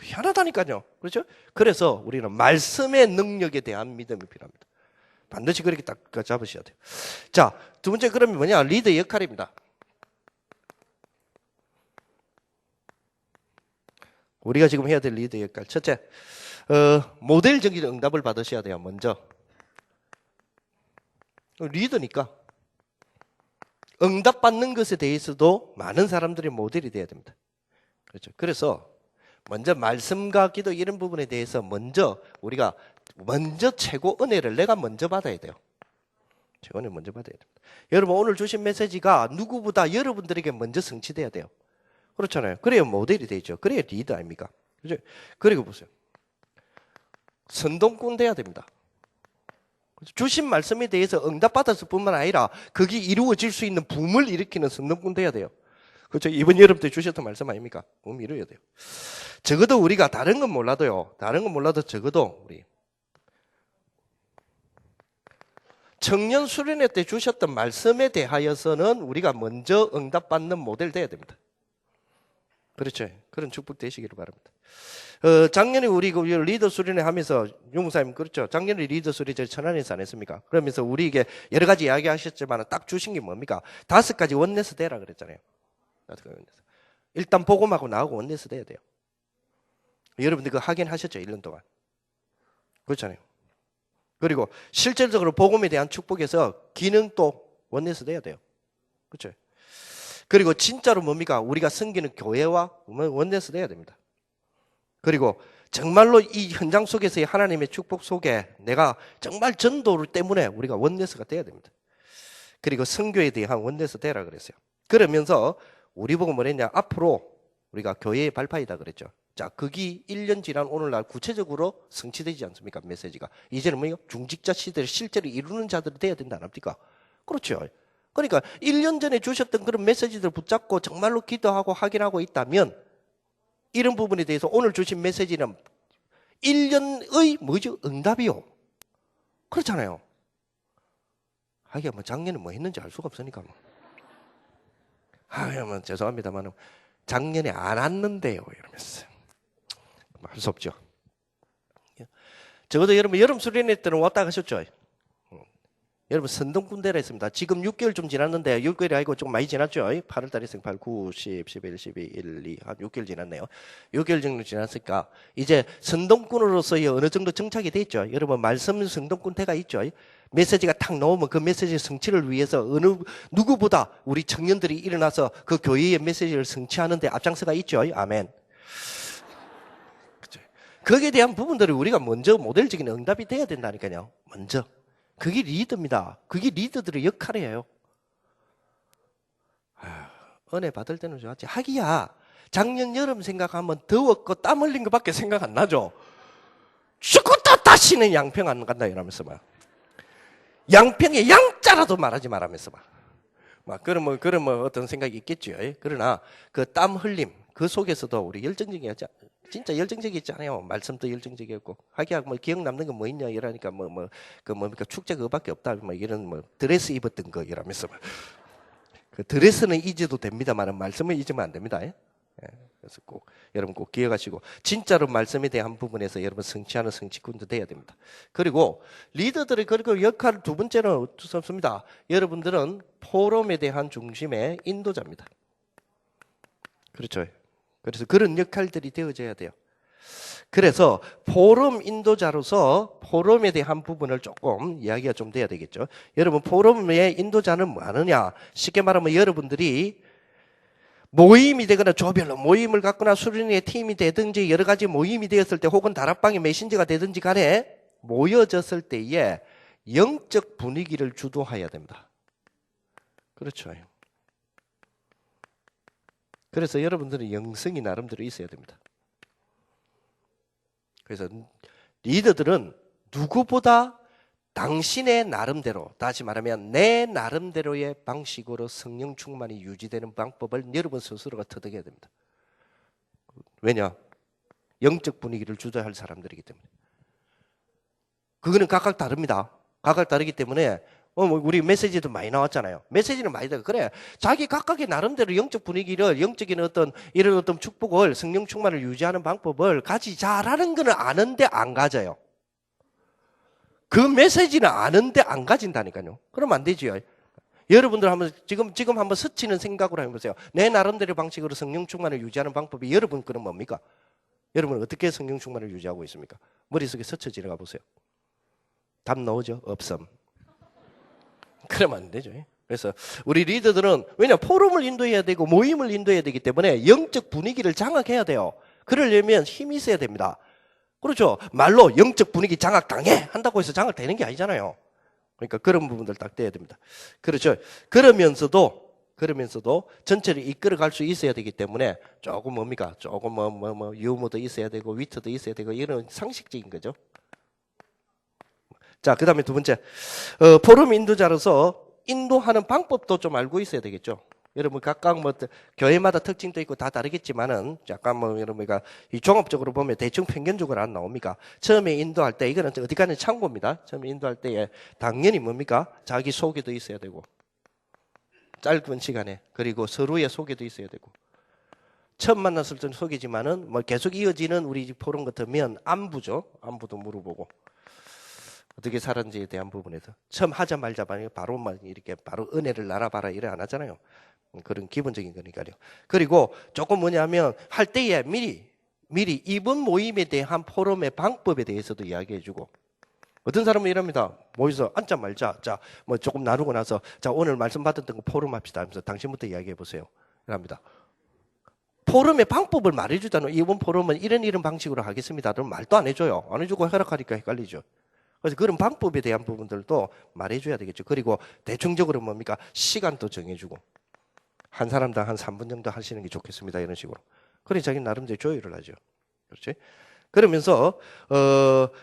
희한하다니까요. 그렇죠? 그래서 우리는 말씀의 능력에 대한 믿음이 필요합니다. 반드시 그렇게 딱 잡으셔야 돼요. 자, 두 번째 그러면 뭐냐? 리더의 역할입니다. 우리가 지금 해야 될 리더의 역할. 첫째, 모델적인 응답을 받으셔야 돼요. 먼저 리더니까 응답받는 것에 대해서도 많은 사람들이 모델이 돼야 됩니다. 그렇죠. 그래서 먼저 말씀과 기도 이런 부분에 대해서 우리가 먼저 최고 은혜를 내가 먼저 받아야 돼요. 최고 은혜를 먼저 받아야 됩니다. 여러분 오늘 주신 메시지가 누구보다 여러분들에게 먼저 성취돼야 돼요. 그렇잖아요. 그래야 모델이 되죠. 그래야 리더 아닙니까? 그렇죠? 그리고 보세요. 선동꾼 돼야 됩니다. 주신 말씀에 대해서 응답받았을 뿐만 아니라 그게 이루어질 수 있는 붐을 일으키는 선동꾼 돼야 돼요. 그렇죠? 이번 여름 때 주셨던 말씀 아닙니까? 붐 이루어야 돼요. 적어도 우리가 다른 건 몰라도 적어도 우리 청년 수련회 때 주셨던 말씀에 대하여서는 우리가 먼저 응답받는 모델 돼야 됩니다. 그렇죠. 그런 축복 되시기를 바랍니다. 작년에 우리 리더 수련회 하면서 용사님 그렇죠. 작년에 리더 수련회 천안에서 안 했습니까? 그러면서 우리에게 여러 가지 이야기 하셨지만 딱 주신 게 뭡니까? 5가지 원내스 되라 그랬잖아요. 일단 복음하고 나하고 원내스 돼야 돼요. 여러분들 그거 하긴 하셨죠. 1년 동안. 그렇잖아요. 그리고 실질적으로 복음에 대한 축복에서 기능도 원내스 돼야 돼요. 그렇죠. 그리고 진짜로 뭡니까? 우리가 섬기는 교회와 원내스 돼야 됩니다. 그리고 정말로 이 현장 속에서의 하나님의 축복 속에 내가 정말 전도 때문에 우리가 원내스가 돼야 됩니다. 그리고 선교에 대한 원내스 되라 그랬어요. 그러면서 우리 보고 뭐랬냐? 앞으로 우리가 교회의 발파이다 그랬죠. 자, 그게 1년 지난 오늘날 구체적으로 성취되지 않습니까? 메시지가. 이제는 뭐예요? 중직자 시대를 실제로 이루는 자들이 돼야 된다 안 합니까? 그렇죠. 그러니까 1년 전에 주셨던 그런 메시지들 붙잡고 정말로 기도하고 확인하고 있다면 이런 부분에 대해서 오늘 주신 메시지는 1년의 뭐죠? 응답이요. 그렇잖아요. 하기야 뭐 작년에 뭐 했는지 알 수가 없으니까 뭐. 뭐 죄송합니다만 작년에 안 왔는데요 이러면서 할 수 없죠. 적어도 여러분 여름 수련회 때는 왔다 가셨죠? 여러분 선동군대라 했습니다. 지금 6개월 좀 지났는데 6개월이 아니고 조금 많이 지났죠. 8월 달에 8, 9, 10, 11, 12, 1, 2, 한 6개월 지났네요. 6개월 정도 지났으니까 이제 선동꾼으로서의 어느 정도 정착이 돼 있죠. 여러분 말씀 선동꾼대가 있죠. 메시지가 탁 나오면 그 메시지의 성취를 위해서 누구보다 우리 청년들이 일어나서 그 교회의 메시지를 성취하는 데 앞장서가 있죠. 아멘. 거기에 대한 부분들을 우리가 먼저 모델적인 응답이 돼야 된다니까요. 먼저. 그게 리더입니다. 그게 리더들의 역할이에요. 은혜 받을 때는 좋았지. 하기야 작년 여름 생각하면 더웠고 땀 흘린 것밖에 생각 안 나죠. 죽었다 다시는 양평 안 간다 이러면서 막 양평에 양자라도 말하지 말하면서 막 그런 어떤 생각이 있겠죠. 그러나 그 땀 흘림 그 속에서도 우리 열정적이었죠. 진짜 열정적이잖아요. 말씀도 열정적이었고 하기야 뭐 기억 남는 거 뭐 있냐 이러니까 뭡니까 축제가 그밖에 없다 뭐 이런 드레스 입었던 거 이러면서 그 드레스는 잊어도 됩니다만 말씀은 잊으면 안 됩니다. 그래서 여러분 꼭 기억하시고 진짜로 말씀에 대한 부분에서 여러분 성취하는 성취꾼도 돼야 됩니다. 그리고 리더들의 그리고 역할 두 번째는 어떻습니다. 여러분들은 포럼에 대한 중심의 인도자입니다. 그렇죠. 그래서 그런 역할들이 되어져야 돼요. 그래서 포럼 인도자로서 포럼에 대한 부분을 조금 이야기가 좀 돼야 되겠죠. 여러분 포럼의 인도자는 뭐 하느냐? 쉽게 말하면 여러분들이 모임이 되거나 조별로 모임을 갖거나 수련회의 팀이 되든지 여러 가지 모임이 되었을 때 혹은 다락방의 메신저가 되든지 간에 모여졌을 때에 영적 분위기를 주도해야 됩니다. 그렇죠. 그래서 여러분들은 영성이 나름대로 있어야 됩니다. 그래서 리더들은 누구보다 당신의 나름대로, 다시 말하면 내 나름대로의 방식으로 성령 충만이 유지되는 방법을 여러분 스스로가 터득해야 됩니다. 왜냐? 영적 분위기를 주도할 사람들이기 때문에. 그거는 각각 다릅니다. 각각 다르기 때문에 우리 메시지도 많이 나왔잖아요. 메시지는 많이 나와. 그래. 자기 각각의 나름대로 영적 분위기를, 영적인 이런 어떤 축복을, 성령 충만을 유지하는 방법을 같이 잘하는 거는 아는데 안 가져요. 그 메시지는 아는데 안 가진다니까요. 그러면 안 되지요. 여러분들 한번 지금 한번 스치는 생각으로 해보세요. 내 나름대로 방식으로 성령 충만을 유지하는 방법이 여러분 그럼 뭡니까? 여러분 어떻게 성령 충만을 유지하고 있습니까? 머릿속에 스쳐 지나가 보세요. 답 나오죠? 없음. 그러면 안 되죠. 그래서 우리 리더들은 왜냐 포럼을 인도해야 되고 모임을 인도해야 되기 때문에 영적 분위기를 장악해야 돼요. 그러려면 힘이 있어야 됩니다. 그렇죠. 말로 영적 분위기 장악당해 한다고 해서 장악되는 게 아니잖아요. 그러니까 그런 부분들 딱 떼야 됩니다. 그렇죠. 그러면서도 전체를 이끌어갈 수 있어야 되기 때문에 조금 뭡니까? 조금 유머도 있어야 되고 위트도 있어야 되고 이런 상식적인 거죠. 자, 그 다음에 두 번째, 포럼 인도자로서 인도하는 방법도 좀 알고 있어야 되겠죠. 여러분 각각 교회마다 특징도 있고 다 다르겠지만은 약간 여러분가 이 종합적으로 보면 대충 평균적으로 안 나옵니까? 처음에 인도할 때 이거는 어디까지 참고입니다. 처음에 인도할 때에 당연히 뭡니까? 자기 소개도 있어야 되고 짧은 시간에 그리고 서로의 소개도 있어야 되고 처음 만났을 때는 소개지만은 계속 이어지는 우리 포럼 같으면 안부죠. 안부도 물어보고. 어떻게 살았는지에 대한 부분에서 처음 하자 말자 바로 이렇게 바로 은혜를 나눠봐라 이래 안 하잖아요. 그런 기본적인 거니까요. 그리고 조금 뭐냐면 할 때에 미리 이번 모임에 대한 포럼의 방법에 대해서도 이야기해주고 어떤 사람은 이럽니다. 모여서 앉자 말자. 자, 조금 나누고 나서 자 오늘 말씀 받았던 거 포럼 합시다 하면서 당신부터 이야기해 보세요. 이랍니다. 포럼의 방법을 말해주잖아요. 이번 포럼은 이런 방식으로 하겠습니다. 그럼 말도 안 해줘요. 안 해주고 허락하니까 헷갈리죠. 그래서 그런 방법에 대한 부분들도 말해줘야 되겠죠. 그리고 대충적으로 뭡니까? 시간도 정해주고 한 사람당 한 3분 정도 하시는 게 좋겠습니다. 이런 식으로. 그래 자기 나름대로 조율을 하죠. 그렇지? 그러면서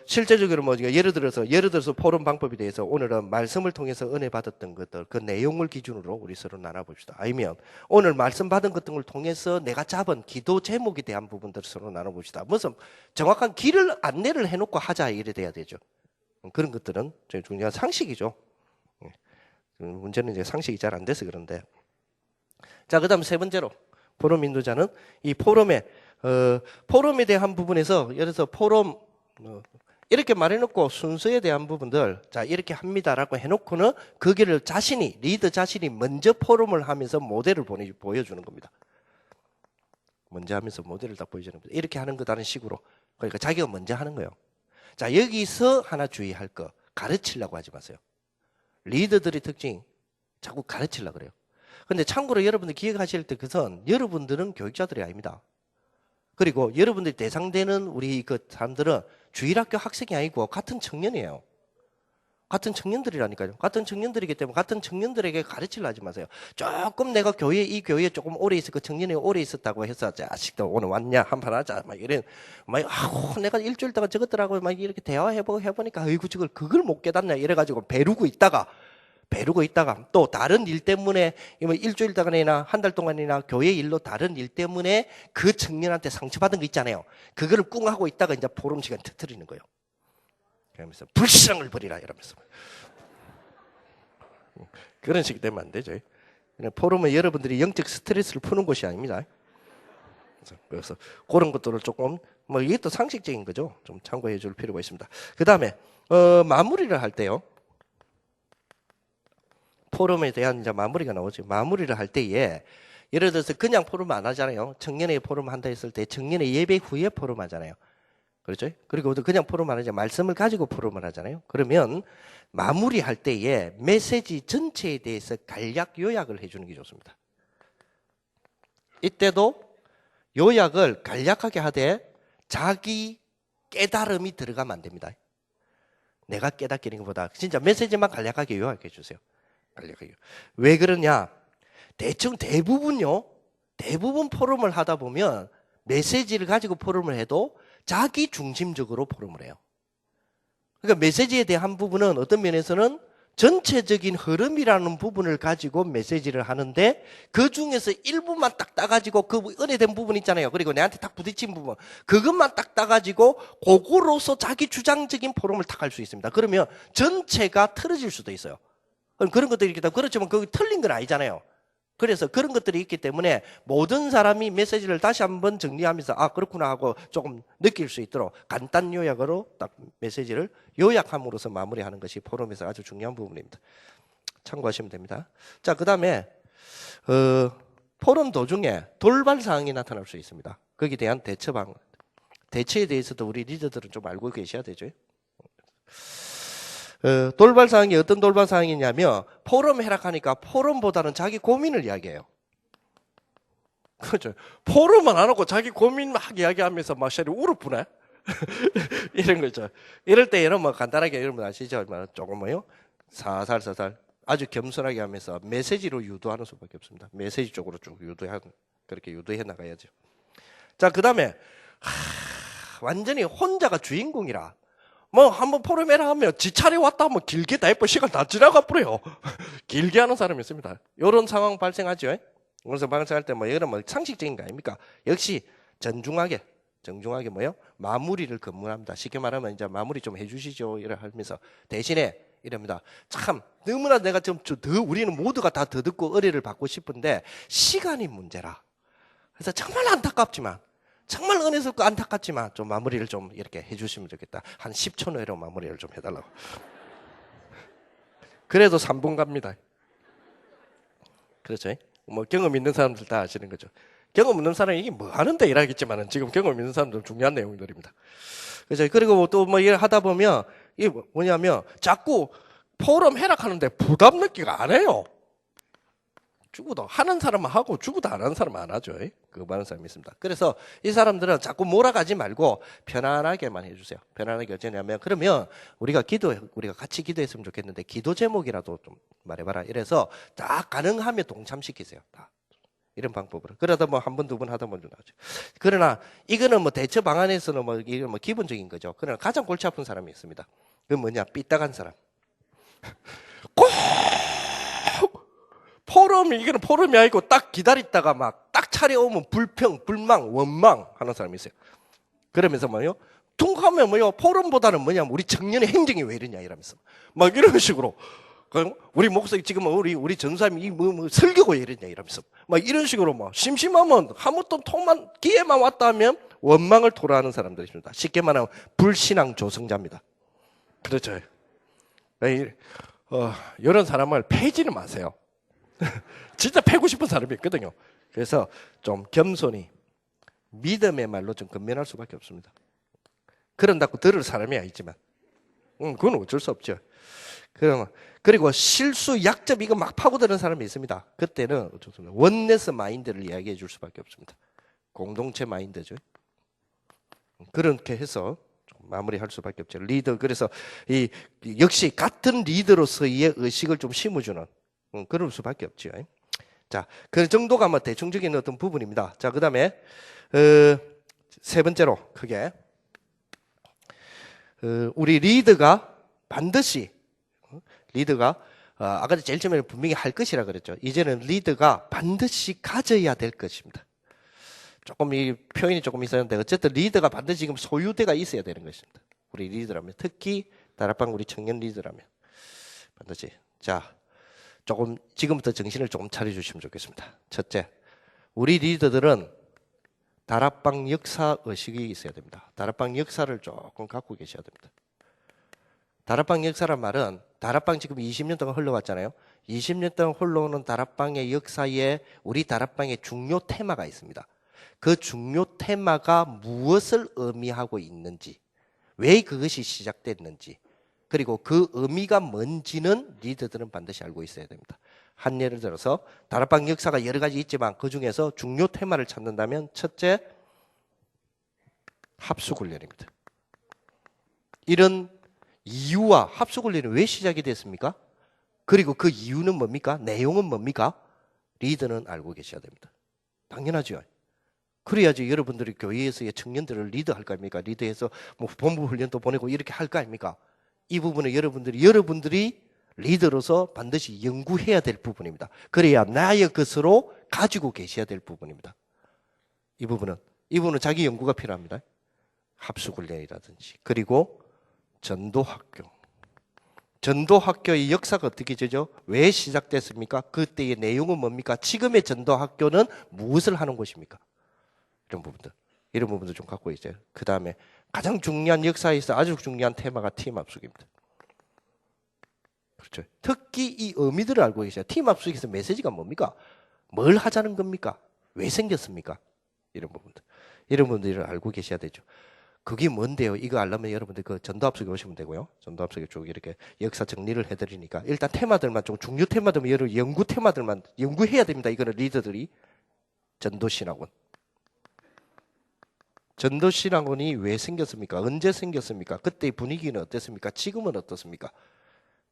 실제적으로 예를 들어서 포럼 방법에 대해서 오늘은 말씀을 통해서 은혜 받았던 것들 그 내용을 기준으로 우리 서로 나눠봅시다. 아니면 오늘 말씀 받은 것들을 통해서 내가 잡은 기도 제목에 대한 부분들을 서로 나눠봅시다. 무슨 정확한 길을 안내를 해놓고 하자 이래 돼야 되죠. 그런 것들은 제일 중요한 상식이죠. 문제는 이제 상식이 잘 안 돼서 그런데. 자, 그 다음 세 번째로 포럼 인도자는 이 포럼에 대한 부분에서 예를 들어서 포럼 이렇게 말해놓고 순서에 대한 부분들 자 이렇게 합니다라고 해놓고는 거기를 리더 자신이 먼저 포럼을 하면서 모델을 보여주는 겁니다. 먼저 하면서 모델을 딱 보여주는 겁니다. 이렇게 하는 거다는 식으로. 그러니까 자기가 먼저 하는 거예요. 자, 여기서 하나 주의할 거. 가르치려고 하지 마세요. 리더들의 특징, 자꾸 가르치려고 그래요. 근데 참고로 여러분들 기억하실 때 그것은 여러분들은 교육자들이 아닙니다. 그리고 여러분들이 대상되는 우리 그 사람들은 주일학교 학생이 아니고 같은 청년이에요. 같은 청년들이라니까요. 같은 청년들이기 때문에 같은 청년들에게 가르치려 하지 마세요. 조금 내가 이 교회에 조금 오래 있었고 청년이 오래 있었다고 해서 자식도 오늘 왔냐 한판 하자 막 이런 내가 일주일 동안 저것들하고 막 이렇게 해보니까 아이고 그걸 못 깨닫냐 이래가지고 배루고 있다가 또 다른 일 때문에 일주일 동안이나 한 달 동안이나 교회 일로 다른 일 때문에 그 청년한테 상처받은 거 있잖아요. 그거를 꿍 하고 있다가 이제 포럼 시간 터뜨리는 거예요. 그러면서 불쌍을 버리라 이러면서 그런 식이 되면 안 되죠. 포럼은 여러분들이 영적 스트레스를 푸는 곳이 아닙니다. 그래서 그런 것들을 조금 이게 또 상식적인 거죠. 좀 참고해 줄 필요가 있습니다. 그 다음에 마무리를 할 때요. 포럼에 대한 이제 마무리가 나오죠. 마무리를 할 때에 예를 들어서 그냥 포럼 안 하잖아요. 청년의 포럼 한다 했을 때 청년의 예배 후에 포럼 하잖아요. 그렇죠? 그리고 그냥 포럼 안 하죠. 말씀을 가지고 포럼을 하잖아요. 그러면 마무리할 때에 메시지 전체에 대해서 간략 요약을 해주는 게 좋습니다. 이때도 요약을 간략하게 하되 자기 깨달음이 들어가면 안 됩니다. 내가 깨닫기는 것보다 진짜 메시지만 간략하게 요약해 주세요. 간략하게. 왜 그러냐? 대충 대부분요. 대부분 포럼을 하다 보면 메시지를 가지고 포럼을 해도 자기 중심적으로 포럼을 해요. 그러니까 메시지에 대한 부분은 어떤 면에서는 전체적인 흐름이라는 부분을 가지고 메시지를 하는데 그 중에서 일부만 딱 따가지고 그 은혜된 부분 있잖아요. 그리고 내한테 딱 부딪힌 부분 그것만 딱 따가지고 그거로서 자기 주장적인 포럼을 딱 할 수 있습니다. 그러면 전체가 틀어질 수도 있어요. 그런 것들이 있기 때문에 그렇지만 그게 틀린 건 아니잖아요. 그래서 그런 것들이 있기 때문에 모든 사람이 메시지를 다시 한번 정리하면서 아 그렇구나 하고 조금 느낄 수 있도록 간단 요약으로 딱 메시지를 요약함으로써 마무리하는 것이 포럼에서 아주 중요한 부분입니다. 참고하시면 됩니다. 자, 그 다음에 포럼 도중에 돌발 사항이 나타날 수 있습니다. 거기에 대한 대처 방안, 대처에 대해서도 우리 리더들은 좀 알고 계셔야 되죠. 돌발 사항이 어떤 돌발 사항이냐면 포럼 해락하니까 포럼보다는 자기 고민을 이야기해요. 그렇죠. 포럼만 안 하고 자기 고민 막 이야기하면서 막 쉐리 울어부네. 이런 거죠. 이럴 때 이런 뭐 간단하게 여러분 아시죠? 조금 뭐요? 살살 아주 겸손하게 하면서 메시지로 유도하는 수밖에 없습니다. 메시지 쪽으로 쭉 그렇게 유도해 나가야죠. 자, 그 다음에 완전히 혼자가 주인공이라 뭐 한번 포럼에라 하면 지 차례 왔다 하면 길게 다 예뻐 시간 다 지나가 버려요. 길게 하는 사람이 있습니다. 이런 상황 발생하죠. 그래서 발생할 때 뭐 이런 뭐 상식적인 거 아닙니까? 역시 정중하게 뭐요? 마무리를 근무합니다. 쉽게 말하면 이제 마무리 좀 해주시죠. 이래 하면서 대신에 이럽니다. 참 너무나 내가 좀 더 우리는 모두가 다 더 듣고 의뢰를 받고 싶은데 시간이 문제라. 그래서 정말 안타깝지만. 정말 은혜스럽고 안타깝지만 좀 마무리를 좀 이렇게 해주시면 좋겠다. 한 10초 내로 마무리를 좀 해달라고. 그래도 3분 갑니다. 그렇죠? 뭐 경험 있는 사람들 다 아시는 거죠. 경험 없는 사람이 이게 뭐 하는데 이라겠지만은 지금 경험 있는 사람들은 중요한 내용들입니다. 그렇죠? 그리고 또 뭐 일 하다 보면 이게 뭐냐면 자꾸 포럼 해락하는데 부담 느끼고 안 해요. 죽어도 하는 사람은 하고 죽어도 안 하는 사람은 안 하죠. 그거 많은 사람이 있습니다. 그래서 이 사람들은 자꾸 몰아가지 말고 편안하게만 해주세요. 편안하게 어쩌냐면 그러면 우리가 같이 기도했으면 좋겠는데 기도 제목이라도 좀 말해봐라. 이래서 딱 가능하면 동참시키세요. 다. 이런 방법으로. 그러다 뭐 한 번, 두 번 하다 보면 나오죠. 그러나 이거는 뭐 대처 방안에서는 이건 뭐 기본적인 거죠. 그러나 가장 골치 아픈 사람이 있습니다. 그건 뭐냐? 삐딱한 사람. 꼭 이거는 포럼이 아니고 딱 기다리다가 막 딱 차려오면 불평, 불망, 원망 하는 사람이 있어요. 그러면서 뭐요? 퉁하면 뭐요? 포럼보다는 뭐냐면 우리 청년의 행정이 왜 이러냐 이러면서 막 이런 식으로 우리 목사님 지금 우리 전사님이 뭐 설교가 왜 이러냐 이러면서 막 이런 식으로 막 심심하면 한번또 통만 기회만 왔다 하면 원망을 토로하는 사람들이 있습니다. 쉽게 말하면 불신앙 조성자입니다. 그렇죠. 이런 사람을 패지는 마세요. 진짜 패고 싶은 사람이 있거든요. 그래서 좀 겸손히 믿음의 말로 좀 건면할 수밖에 없습니다. 그런다고 들을 사람이 아니지만 그건 어쩔 수 없죠. 그리고 실수, 약점 이거 막 파고드는 사람이 있습니다. 그때는 어쩔 수 없습니다. 원네스 마인드를 이야기해 줄 수밖에 없습니다. 공동체 마인드죠. 그렇게 해서 좀 마무리할 수밖에 없죠. 리더, 그래서 역시 같은 리더로서의 의식을 좀 심어주는 그럴 수밖에 없죠. 자, 그 정도가 뭐 대충적인 어떤 부분입니다. 자, 그 다음에 세 번째로 크게 우리 리더가 반드시 아까 제일 처음에 분명히 할 것이라 그랬죠. 이제는 리더가 반드시 가져야 될 것입니다. 조금 이 표현이 조금 있었는데 어쨌든 리더가 반드시 지금 소유대가 있어야 되는 것입니다. 우리 리더라면 특히 다락방 우리 청년 리더라면 반드시 자. 조금 지금부터 정신을 조금 차려주시면 좋겠습니다. 첫째, 우리 리더들은 다락방 역사 의식이 있어야 됩니다. 다락방 역사를 조금 갖고 계셔야 됩니다. 다락방 역사란 말은 다락방 지금 20년 동안 흘러왔잖아요. 20년 동안 흘러오는 다락방의 역사에 우리 다락방의 중요 테마가 있습니다. 그 중요 테마가 무엇을 의미하고 있는지, 왜 그것이 시작됐는지, 그리고 그 의미가 뭔지는 리더들은 반드시 알고 있어야 됩니다. 한 예를 들어서 다락방 역사가 여러 가지 있지만 그 중에서 중요 테마를 찾는다면 첫째, 합숙훈련입니다. 이런 이유와 합숙훈련이 왜 시작이 됐습니까? 그리고 그 이유는 뭡니까? 내용은 뭡니까? 리더는 알고 계셔야 됩니다. 당연하죠. 그래야지 여러분들이 교회에서의 청년들을 리드할 거 아닙니까? 리드해서 뭐 본부 훈련도 보내고 이렇게 할 거 아닙니까? 이 부분은 여러분들이 리더로서 반드시 연구해야 될 부분입니다. 그래야 나의 것으로 가지고 계셔야 될 부분입니다. 이 부분은 자기 연구가 필요합니다. 합숙훈련이라든지. 그리고 전도학교. 전도학교의 역사가 어떻게 되죠? 왜 시작됐습니까? 그때의 내용은 뭡니까? 지금의 전도학교는 무엇을 하는 곳입니까? 이런 부분들 좀 갖고 있어요. 그 다음에 가장 중요한 역사에서 아주 중요한 테마가 팀 합숙입니다. 그렇죠. 특히 이 의미들을 알고 계셔요. 팀 합숙에서 메시지가 뭡니까? 뭘 하자는 겁니까? 왜 생겼습니까? 이런 부분들을 알고 계셔야 되죠. 그게 뭔데요? 이거 알려면 여러분들 그 전도합숙에 오시면 되고요. 전도합숙에 쭉 이렇게 역사 정리를 해드리니까 일단 테마들만 좀 중요 테마들만 여러분 연구 테마들만 연구해야 됩니다. 이거는 리더들이 전도신학원. 전도신학원이 왜 생겼습니까? 언제 생겼습니까? 그때 분위기는 어땠습니까? 지금은 어떻습니까?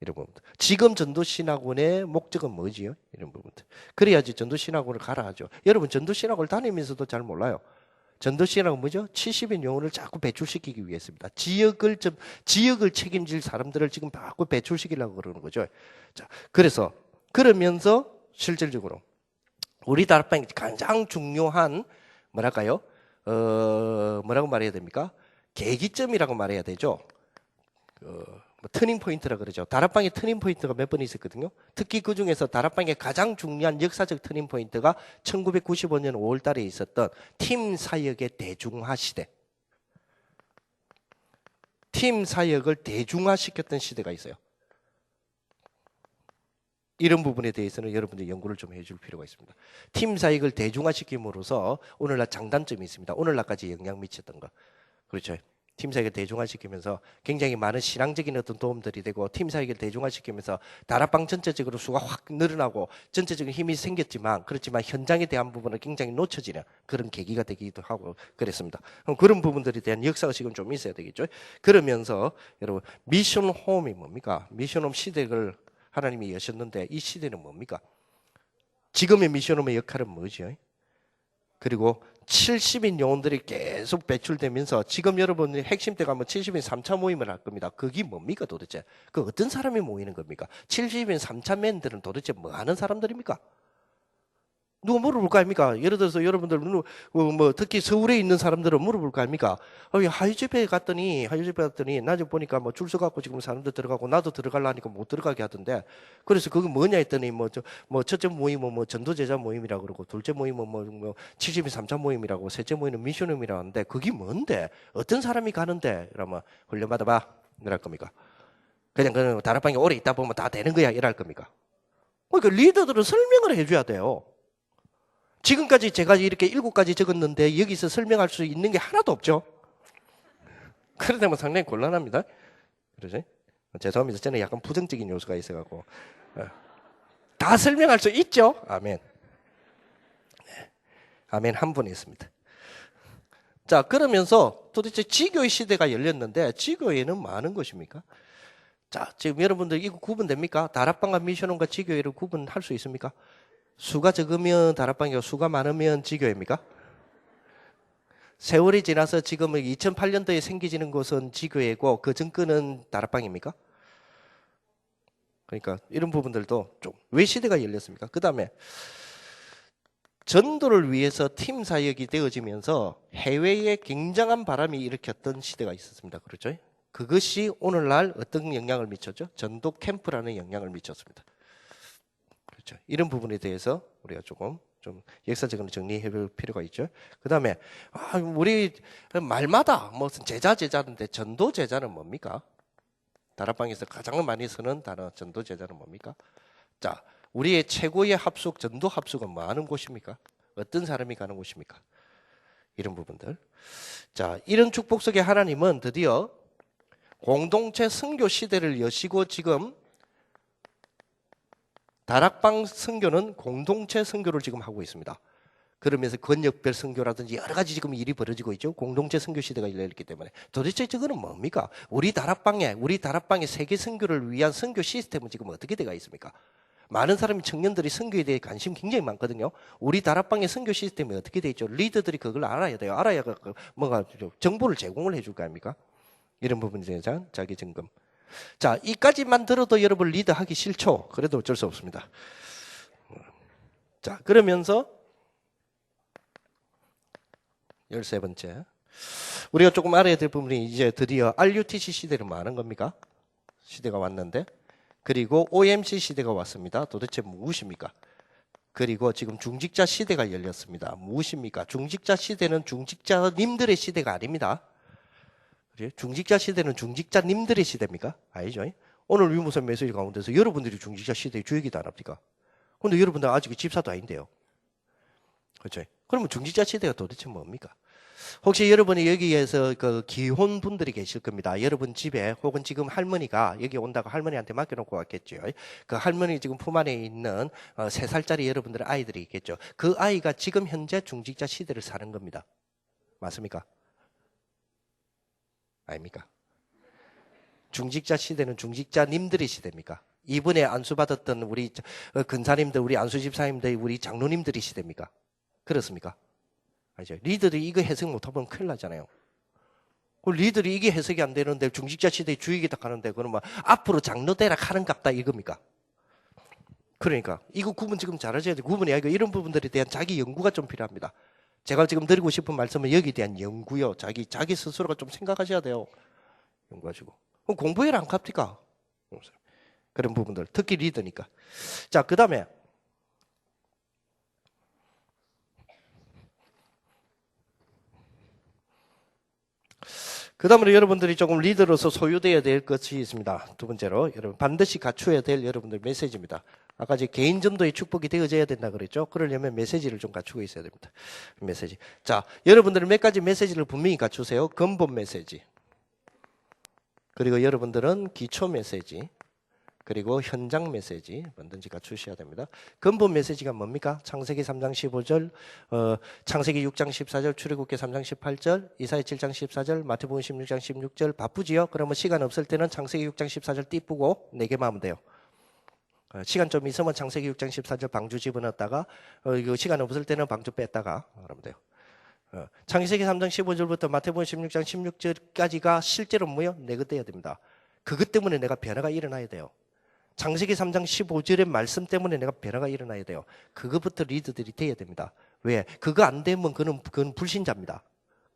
이런 부분들. 지금 전도신학원의 목적은 뭐지요? 이런 부분들. 그래야지 전도신학원을 가라 하죠. 여러분 전도신학원을 다니면서도 잘 몰라요. 전도신학은 뭐죠? 70인 영혼을 자꾸 배출시키기 위해서입니다. 지역을 책임질 사람들을 지금 자꾸 배출시키려고 그러는 거죠. 자, 그러면서 실질적으로 우리 다락방의 가장 중요한 뭐랄까요? 뭐라고 말해야 됩니까? 계기점이라고 말해야 되죠. 터닝 포인트라 그러죠. 다락방의 터닝 포인트가 몇 번 있었거든요. 특히 그 중에서 다락방의 가장 중요한 역사적 터닝 포인트가 1995년 5월 달에 있었던 팀 사역의 대중화 시대. 팀 사역을 대중화시켰던 시대가 있어요. 이런 부분에 대해서는 여러분들 연구를 좀 해줄 필요가 있습니다. 팀 사역을 대중화시킴으로써 오늘날 장단점이 있습니다. 오늘날까지 영향 미쳤던 거. 그렇죠. 팀 사역을 대중화시키면서 굉장히 많은 신앙적인 어떤 도움들이 되고 팀 사역을 대중화시키면서 다락방 전체적으로 수가 확 늘어나고 전체적인 힘이 생겼지만 그렇지만 현장에 대한 부분은 굉장히 놓쳐지는 그런 계기가 되기도 하고 그랬습니다. 그런 부분들에 대한 역사의식은 좀 있어야 되겠죠. 그러면서 여러분 미션 홈이 뭡니까? 미션 홈 시대를 하나님이 여셨는데 이 시대는 뭡니까? 지금의 미션 홈의 역할은 뭐죠? 그리고 70인 영혼들이 계속 배출되면서 지금 여러분이 핵심 때 가면 70인 3차 모임을 할 겁니다. 그게 뭡니까 도대체? 그 어떤 사람이 모이는 겁니까? 70인 3차 맨들은 도대체 뭐 하는 사람들입니까? 누가 물어볼 거 아닙니까? 예를 들어서 여러분들 특히 서울에 있는 사람들은 물어볼 거 아닙니까? 하유집에 갔더니 낮에 보니까 뭐 줄 서갖고 지금 사람들 들어가고 나도 들어가려니까 못 들어가게 하던데 그래서 그게 뭐냐 했더니 첫째 모임은 전도제자 모임이라고 그러고 둘째 모임은 70인 3차 모임이라고 셋째 모임은 미션홈이라고 하는데 그게 뭔데? 어떤 사람이 가는데? 이러면 훈련 받아봐 이럴 겁니까? 그냥 다락방에 오래 있다 보면 다 되는 거야 이럴 겁니까? 그러니까 리더들은 설명을 해줘야 돼요. 지금까지 제가 이렇게 7가지 적었는데 여기서 설명할 수 있는 게 하나도 없죠. 그러다 상당히 곤란합니다. 그러지? 죄송합니다. 저는 약간 부정적인 요소가 있어갖고. 다 설명할 수 있죠? 아멘. 네. 아멘 한 분 있습니다. 자, 그러면서 도대체 지교의 시대가 열렸는데 지교회는 많은 것입니까? 자, 지금 여러분들 이거 구분됩니까? 다락방과 미션홈과 지교회를 구분할 수 있습니까? 수가 적으면 다락방이고 수가 많으면 지교회입니까? 세월이 지나서 지금은 2008년도에 생기지는 곳은 지교회고 그 전권은 다락방입니까? 그러니까 이런 부분들도 좀 왜 시대가 열렸습니까? 그 다음에 전도를 위해서 팀 사역이 되어지면서 해외에 굉장한 바람이 일으켰던 시대가 있었습니다. 그렇죠? 그것이 오늘날 어떤 영향을 미쳤죠? 전도 캠프라는 영향을 미쳤습니다. 그렇죠. 이런 부분에 대해서 우리가 조금 좀 역사적으로 정리해 볼 필요가 있죠. 그 다음에, 우리 말마다 무슨 제자인데 전도 제자는 뭡니까? 다락방에서 가장 많이 쓰는 단어 전도 제자는 뭡니까? 자, 우리의 최고의 합숙, 전도 합숙은 뭐 하는 곳입니까? 어떤 사람이 가는 곳입니까? 이런 부분들. 자, 이런 축복 속에 하나님은 드디어 공동체 선교 시대를 여시고 지금 다락방 선교는 공동체 선교를 지금 하고 있습니다. 그러면서 권역별 선교라든지 여러 가지 지금 일이 벌어지고 있죠. 공동체 선교 시대가 열렸기 때문에. 도대체 저거는 뭡니까? 우리 다락방의 세계 선교를 위한 선교 시스템은 지금 어떻게 되어 있습니까? 많은 사람이 청년들이 선교에 대해 관심 굉장히 많거든요. 우리 다락방의 선교 시스템이 어떻게 돼 있죠? 리더들이 그걸 알아야 돼요. 알아야 뭔가 정보를 제공을 해줄 거 아닙니까? 이런 부분에 대한 자기 점검. 자, 이까지만 들어도 여러분 리더하기 싫죠? 그래도 어쩔 수 없습니다. 자, 그러면서 13번째. 우리가 조금 알아야 될 부분이 이제 드디어 RUTC 시대로 많은 겁니까? 시대가 왔는데. 그리고 OMC 시대가 왔습니다. 도대체 무엇입니까? 그리고 지금 중직자 시대가 열렸습니다. 무엇입니까? 중직자 시대는 중직자님들의 시대가 아닙니다. 중직자 시대는 중직자님들의 시대입니까? 아니죠. 오늘 유무선 메시지 가운데서 여러분들이 중직자 시대의 주역이다 안 합니까? 근데 여러분들 아직 집사도 아닌데요. 그렇죠? 그러면 중직자 시대가 도대체 뭡니까? 혹시 여러분이 여기에서 그 기혼 분들이 계실 겁니다. 여러분 집에 혹은 지금 할머니가 여기 온다고 할머니한테 맡겨놓고 왔겠죠. 그 할머니 지금 품 안에 있는 3살짜리 여러분들의 아이들이 있겠죠. 그 아이가 지금 현재 중직자 시대를 사는 겁니다. 맞습니까? 아닙니까? 중직자 시대는 중직자님들의 시대입니까? 이번에 안수받았던 우리 근사님들, 우리 안수집사님들, 우리 장로님들의 시대입니까? 그렇습니까? 알죠? 리더들이 이거 해석 못하면 큰일 나잖아요. 그 리더들이 이게 해석이 안 되는데 중직자 시대의 주역이다 하는데 그러면 앞으로 장로 되라 하는갑다 이겁니까? 그러니까 이거 구분 지금 잘하셔야 돼요. 구분이 아니고 이런 부분들에 대한 자기 연구가 좀 필요합니다. 제가 지금 드리고 싶은 말씀은 여기에 대한 연구요. 자기 스스로가 좀 생각하셔야 돼요. 연구하시고. 그럼 공부해라 안 갑니까? 그런 부분들. 특히 리더니까. 자, 그 다음에 그다음으로 여러분들이 조금 리더로서 소유되어야 될 것이 있습니다. 두 번째로 여러분 반드시 갖추어야 될 여러분들 메시지입니다. 아까 이제 개인 전도의 축복이 되어져야 된다 그랬죠. 그러려면 메시지를 좀 갖추고 있어야 됩니다. 메시지. 자, 여러분들은 몇 가지 메시지를 분명히 갖추세요. 근본 메시지. 그리고 여러분들은 기초 메시지. 그리고 현장 메시지 뭐든지 갖추셔야 됩니다. 근본 메시지가 뭡니까? 창세기 3장 15절, 창세기 6장 14절, 출애굽기 3장 18절, 이사야 7장 14절, 마태복음 16장 16절. 바쁘지요? 그러면 시간 없을 때는 창세기 6장 14절 띠쁘고 4개만 하면 돼요. 시간 좀 있으면 창세기 6장 14절 방주 집어넣었다가 이거 시간 없을 때는 방주 뺐다가 그러면 돼요. 창세기 3장 15절부터 마태복음 16장 16절까지가 실제로 뭐요? 내 그때야 됩니다. 그것 때문에 내가 변화가 일어나야 돼요. 창세기 3장 15절의 말씀 때문에 내가 변화가 일어나야 돼요. 그것부터 리더들이 돼야 됩니다. 왜? 그거 안 되면 그건 불신자입니다.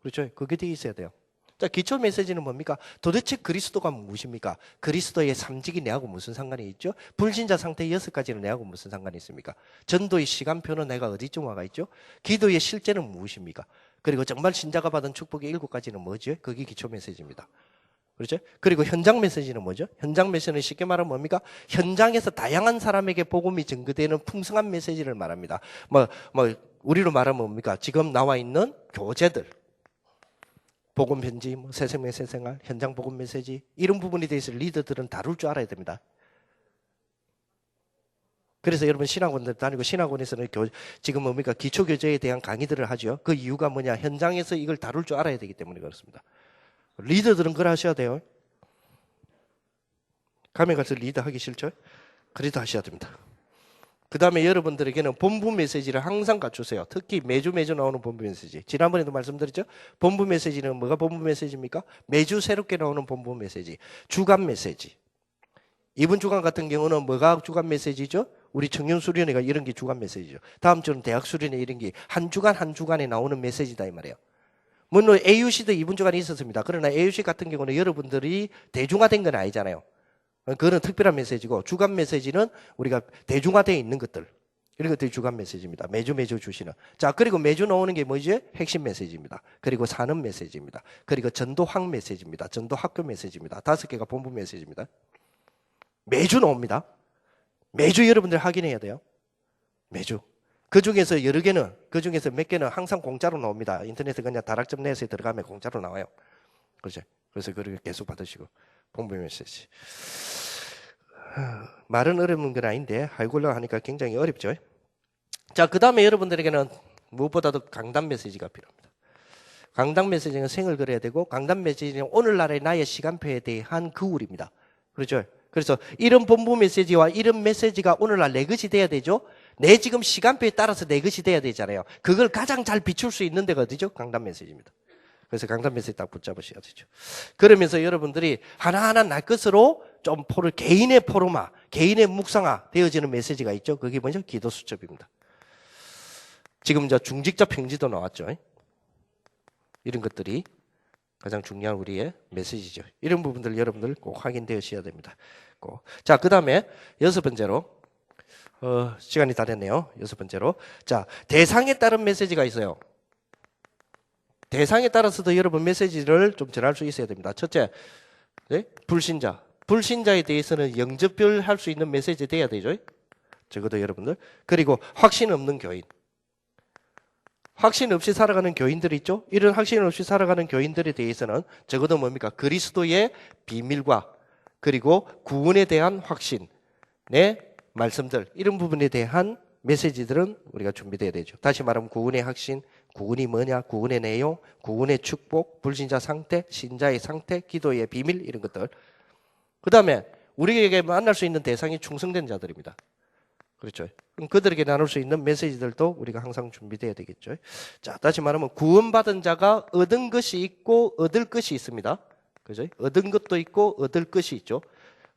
그렇죠? 그게 돼 있어야 돼요. 자, 기초 메시지는 뭡니까? 도대체 그리스도가 무엇입니까? 그리스도의 삼직이 내하고 무슨 상관이 있죠? 불신자 상태 6가지는 내하고 무슨 상관이 있습니까? 전도의 시간표는 내가 어디쯤 와가 있죠? 기도의 실제는 무엇입니까? 그리고 정말 신자가 받은 축복의 7가지는 뭐죠? 그게 기초 메시지입니다. 그렇죠? 그리고 현장 메시지는 뭐죠? 현장 메시지는 쉽게 말하면 뭡니까? 현장에서 다양한 사람에게 복음이 전거되는 풍성한 메시지를 말합니다. 우리로 말하면 뭡니까? 지금 나와 있는 교재들, 복음 편지, 새생명 새생활, 현장 복음 메시지 이런 부분에 대해서 리더들은 다룰 줄 알아야 됩니다. 그래서 여러분 신학원들 다니고 신학원에서는 지금 뭡니까? 기초교재에 대한 강의들을 하죠. 그 이유가 뭐냐? 현장에서 이걸 다룰 줄 알아야 되기 때문에 그렇습니다. 리더들은 그걸 하셔야 돼요. 가면 가서 리더 하기 싫죠? 그래도 하셔야 됩니다. 그 다음에 여러분들에게는 본부 메시지를 항상 갖추세요. 특히 매주 나오는 본부 메시지. 지난번에도 말씀드렸죠? 본부 메시지는 뭐가 본부 메시지입니까? 매주 새롭게 나오는 본부 메시지. 주간 메시지. 이번 주간 같은 경우는 뭐가 주간 메시지죠? 우리 청년 수련회가 이런 게 주간 메시지죠. 다음 주는 대학 수련회 이런 게 한 주간에 나오는 메시지다 이 말이에요. 물론 AUC도 이번 주간에 있었습니다. 그러나 AUC 같은 경우는 여러분들이 대중화된 건 아니잖아요. 그거는 특별한 메시지고 주간 메시지는 우리가 대중화되어 있는 것들 이런 것들이 주간 메시지입니다. 매주 주시는. 자, 그리고 매주 나오는 게 뭐지? 핵심 메시지입니다. 그리고 산업 메시지입니다. 그리고 전도학 메시지입니다. 전도학교 메시지입니다. 5개가 본부 메시지입니다. 매주 나옵니다. 매주 여러분들 확인해야 돼요. 매주. 그 중에서 여러 개는, 그 중에서 몇 개는 항상 공짜로 나옵니다. 인터넷에 그냥 다락점넷에 들어가면 공짜로 나와요. 그렇죠? 그래서 그걸 계속 받으시고. 본부 메시지. 말은 어려운 건 아닌데, 하이굴러 하니까 굉장히 어렵죠? 자, 그 다음에 여러분들에게는 무엇보다도 강단 메시지가 필요합니다. 강단 메시지는 생을 그려야 되고, 강단 메시지는 오늘날의 나의 시간표에 대한 그울입니다. 그렇죠? 그래서 이런 본부 메시지와 이런 메시지가 오늘날 내 것이 돼야 되죠. 내 지금 시간표에 따라서 내 것이 돼야 되잖아요. 그걸 가장 잘 비출 수 있는 데가 어디죠? 강단 메시지입니다. 그래서 강단 메시지 딱 붙잡으셔야 되죠. 그러면서 여러분들이 하나하나 날 것으로 좀 개인의 포로마, 개인의 묵상화 되어지는 메시지가 있죠. 그게 뭐죠? 기도 수첩입니다. 지금 중직자 평지도 나왔죠. 이런 것들이 가장 중요한 우리의 메시지죠. 이런 부분들 여러분들 꼭 확인되셔야 됩니다. 꼭. 자, 그 다음에 6번째로, 시간이 다 됐네요. 6번째로. 자, 대상에 따른 메시지가 있어요. 대상에 따라서도 여러분 메시지를 좀 전할 수 있어야 됩니다. 첫째, 네? 불신자. 불신자에 대해서는 영접별 할 수 있는 메시지 돼야 되죠. 적어도 여러분들. 그리고 확신 없는 교인. 확신 없이 살아가는 교인들이 있죠. 이런 확신 없이 살아가는 교인들에 대해서는 적어도 뭡니까? 그리스도의 비밀과 그리고 구원에 대한 확신의 말씀들, 이런 부분에 대한 메시지들은 우리가 준비돼야 되죠. 다시 말하면 구원의 확신, 구원이 뭐냐, 구원의 내용, 구원의 축복, 불신자 상태, 신자의 상태, 기도의 비밀, 이런 것들. 그 다음에 우리에게 만날 수 있는 대상이 충성된 자들입니다. 그렇죠. 그럼 그들에게 나눌 수 있는 메시지들도 우리가 항상 준비돼야 되겠죠. 자, 다시 말하면 구원받은 자가 얻은 것이 있고 얻을 것이 있습니다. 그죠? 얻은 것도 있고 얻을 것이 있죠.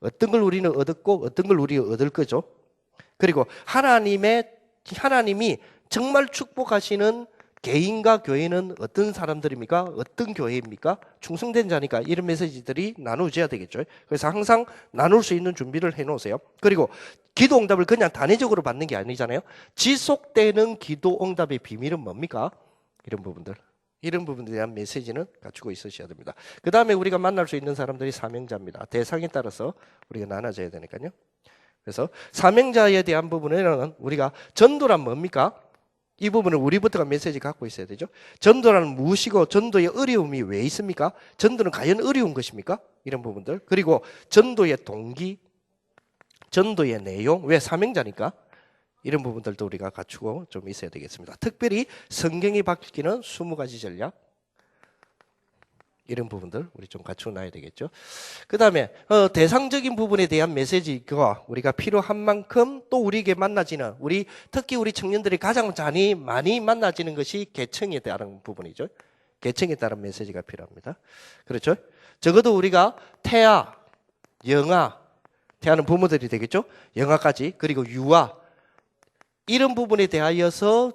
어떤 걸 우리는 얻었고 어떤 걸 우리가 얻을 거죠. 그리고 하나님이 정말 축복하시는 개인과 교회는 어떤 사람들입니까? 어떤 교회입니까? 충성된 자니까 이런 메시지들이 나누어져야 되겠죠. 그래서 항상 나눌 수 있는 준비를 해놓으세요. 그리고 기도 응답을 그냥 단회적으로 받는 게 아니잖아요. 지속되는 기도 응답의 비밀은 뭡니까? 이런 부분들에 대한 메시지는 갖추고 있으셔야 됩니다. 그 다음에 우리가 만날 수 있는 사람들이 사명자입니다. 대상에 따라서 우리가 나눠져야 되니까요. 그래서 사명자에 대한 부분에는 우리가 전도란 뭡니까? 이 부분을 우리부터가 메시지 갖고 있어야 되죠. 전도란 무엇이고 전도의 어려움이 왜 있습니까? 전도는 과연 어려운 것입니까? 이런 부분들. 그리고 전도의 동기, 전도의 내용, 왜 사명자니까? 이런 부분들도 우리가 갖추고 좀 있어야 되겠습니다. 특별히 성경이 바뀌는 20가지 전략, 이런 부분들 우리 좀 갖추어 놔야 되겠죠. 그 다음에 대상적인 부분에 대한 메시지가 우리가 필요한 만큼 또 우리에게 만나지는 특히 우리 청년들이 가장 많이 만나지는 것이 계층에 따른 부분이죠. 계층에 따른 메시지가 필요합니다. 그렇죠? 적어도 우리가 태아, 영아, 태아는 부모들이 되겠죠. 영아까지, 그리고 유아, 이런 부분에 대하여서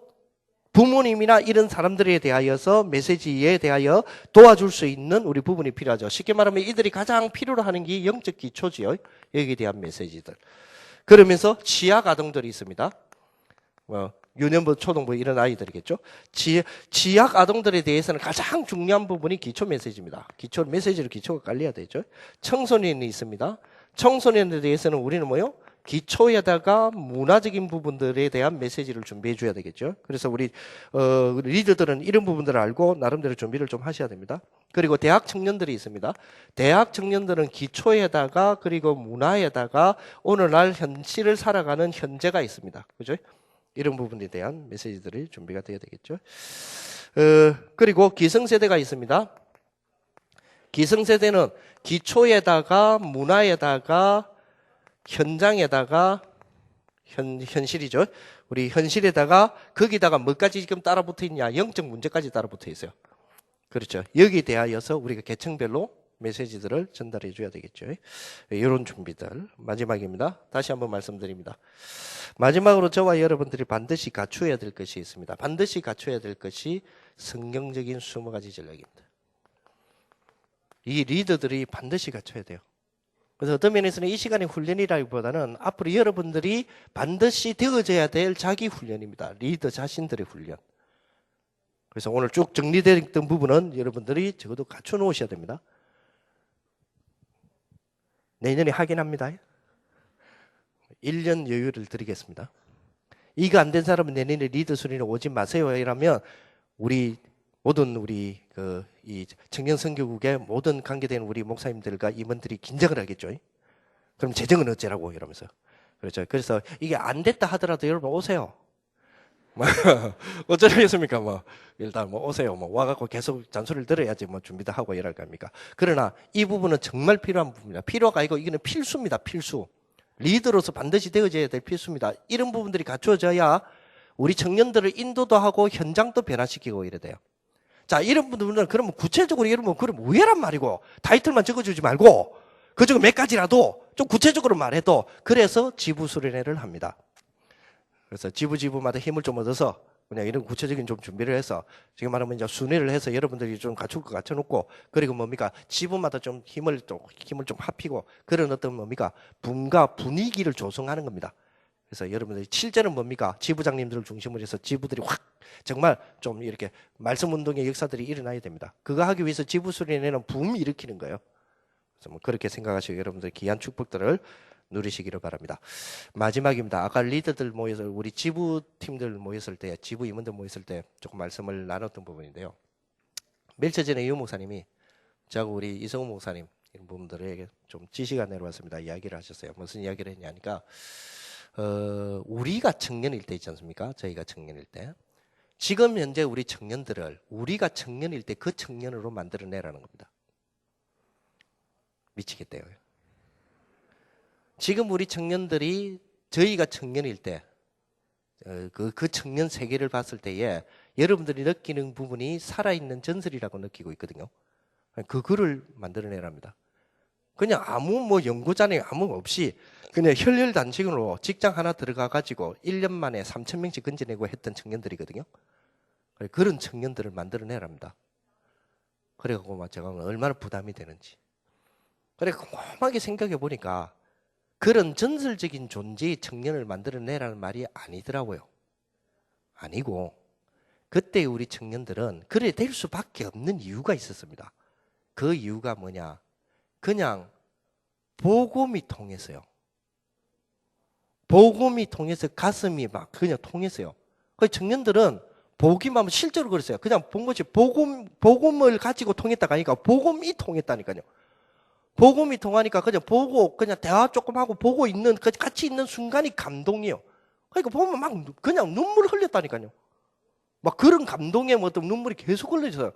부모님이나 이런 사람들에 대하여서 메시지에 대하여 도와줄 수 있는 우리 부분이 필요하죠. 쉽게 말하면 이들이 가장 필요로 하는 게 영적 기초지요. 여기에 대한 메시지들. 그러면서 지학 아동들이 있습니다. 유년부, 초등부 이런 아이들이겠죠. 지학 아동들에 대해서는 가장 중요한 부분이 기초 메시지입니다. 기초가 깔려야 되죠. 청소년이 있습니다. 청소년에 대해서는 우리는 뭐요? 기초에다가 문화적인 부분들에 대한 메시지를 준비해 줘야 되겠죠. 그래서 우리 리더들은 이런 부분들을 알고 나름대로 준비를 좀 하셔야 됩니다. 그리고 대학 청년들이 있습니다. 대학 청년들은 기초에다가 그리고 문화에다가 오늘날 현실을 살아가는 현재가 있습니다. 그죠? 이런 부분에 대한 메시지들이 준비가 돼야 되겠죠. 그리고 기성세대가 있습니다. 기성세대는 기초에다가 문화에다가 현장에다가 현실이죠. 우리 현실에다가 거기다가 뭐까지 지금 따라 붙어 있냐? 영적 문제까지 따라 붙어 있어요. 그렇죠. 여기에 대하여서 우리가 계층별로 메시지들을 전달해 줘야 되겠죠. 이런 준비들. 마지막입니다. 다시 한번 말씀드립니다. 마지막으로 저와 여러분들이 반드시 갖춰야 될 것이 있습니다. 반드시 갖춰야 될 것이 성경적인 20가지 전략입니다. 이 리더들이 반드시 갖춰야 돼요. 그래서 어떤 면에서는 이 시간의 훈련이라기보다는 앞으로 여러분들이 반드시 되어져야 될 자기 훈련입니다. 리더 자신들의 훈련. 그래서 오늘 쭉 정리되어 있던 부분은 여러분들이 적어도 갖춰 놓으셔야 됩니다. 내년에 확인합니다. 1년 여유를 드리겠습니다. 이거 안 된 사람은 내년에 리더 순위로 오지 마세요. 이라면 이 청년 선교국의 모든 관계된 우리 목사님들과 임원들이 긴장을 하겠죠. 그럼 재정은 어쩌라고 이러면서. 그렇죠. 그래서 이게 안 됐다 하더라도 여러분 오세요. 어쩌겠습니까? 뭐 일단 뭐 오세요. 뭐 와갖고 계속 잔소리를 들어야지 뭐 준비도 하고 이럴 겁니까? 그러나 이 부분은 정말 필요한 부분입니다. 필요가 아니고 이거는 필수입니다. 필수. 리더로서 반드시 되어져야 될 필수입니다. 이런 부분들이 갖추어져야 우리 청년들을 인도도 하고 현장도 변화시키고 이래 돼요. 자, 이런 분들은 그러면 구체적으로 이러면 그럼 왜란 말이고 타이틀만 적어주지 말고 그중 몇 가지라도 좀 구체적으로 말해도 그래서 지부 수련회를 합니다. 그래서 지부마다 힘을 좀 얻어서 그냥 이런 구체적인 좀 준비를 해서 지금 말하면 이제 순회를 해서 여러분들이 좀 갖출 거 갖춰놓고 그리고 뭡니까 지부마다 좀 힘을 좀 합히고 그런 어떤 뭡니까 분과 분위기를 조성하는 겁니다. 그래서 여러분들이 실제는 뭡니까 지부장님들을 중심으로 해서 지부들이 확 정말 좀 이렇게 말씀 운동의 역사들이 일어나야 됩니다. 그거 하기 위해서 지부 수련회는 붐 일으키는 거예요. 그래서 뭐 그렇게 생각하시고 여러분들 귀한 축복들을 누리시기를 바랍니다. 마지막입니다. 아까 리더들 모여서 우리 지부팀들 모였을 때 지부 임원들 모였을 때 조금 말씀을 나눴던 부분인데요. 며칠 전에 유 목사님이 저하고 우리 이성우 목사님 이런 분들에게 좀 지시가 내려왔습니다. 이야기를 하셨어요. 무슨 이야기를 했냐니까 우리가 청년일 때 있지 않습니까? 저희가 청년일 때 지금 현재 우리 청년들을 우리가 청년일 때 그 청년으로 만들어내라는 겁니다. 미치겠대요. 지금 우리 청년들이 저희가 청년일 때 그 청년 세계를 봤을 때에 여러분들이 느끼는 부분이 살아있는 전설이라고 느끼고 있거든요. 그거를 만들어내랍니다. 그냥 아무 뭐 연구자니 아무 없이 그냥 혈혈단식으로 직장 하나 들어가 가지고 1년 만에 3,000명씩 건져내고 했던 청년들이거든요. 그런 청년들을 만들어내랍니다. 그래갖고 제가 얼마나 부담이 되는지. 그래 곰곰하게 생각해 보니까 그런 전설적인 존재의 청년을 만들어내라는 말이 아니더라고요. 아니고 그때 우리 청년들은 그래 될 수밖에 없는 이유가 있었습니다. 그 이유가 뭐냐? 그냥 복음이 통해서요. 복음이 통해서 가슴이 막 그냥 통했어요. 그 청년들은 보기만 하면 실제로 그랬어요. 그냥 본 것이 복음을 가지고 통했다가 아니까 복음이 통했다니까요. 복음이 통하니까 그냥 보고 그냥 대화 조금 하고 보고 있는 같이 있는 순간이 감동이에요. 그러니까 보면 막 그냥 눈물 흘렸다니까요. 막 그런 감동의 어떤 눈물이 계속 흘려져요.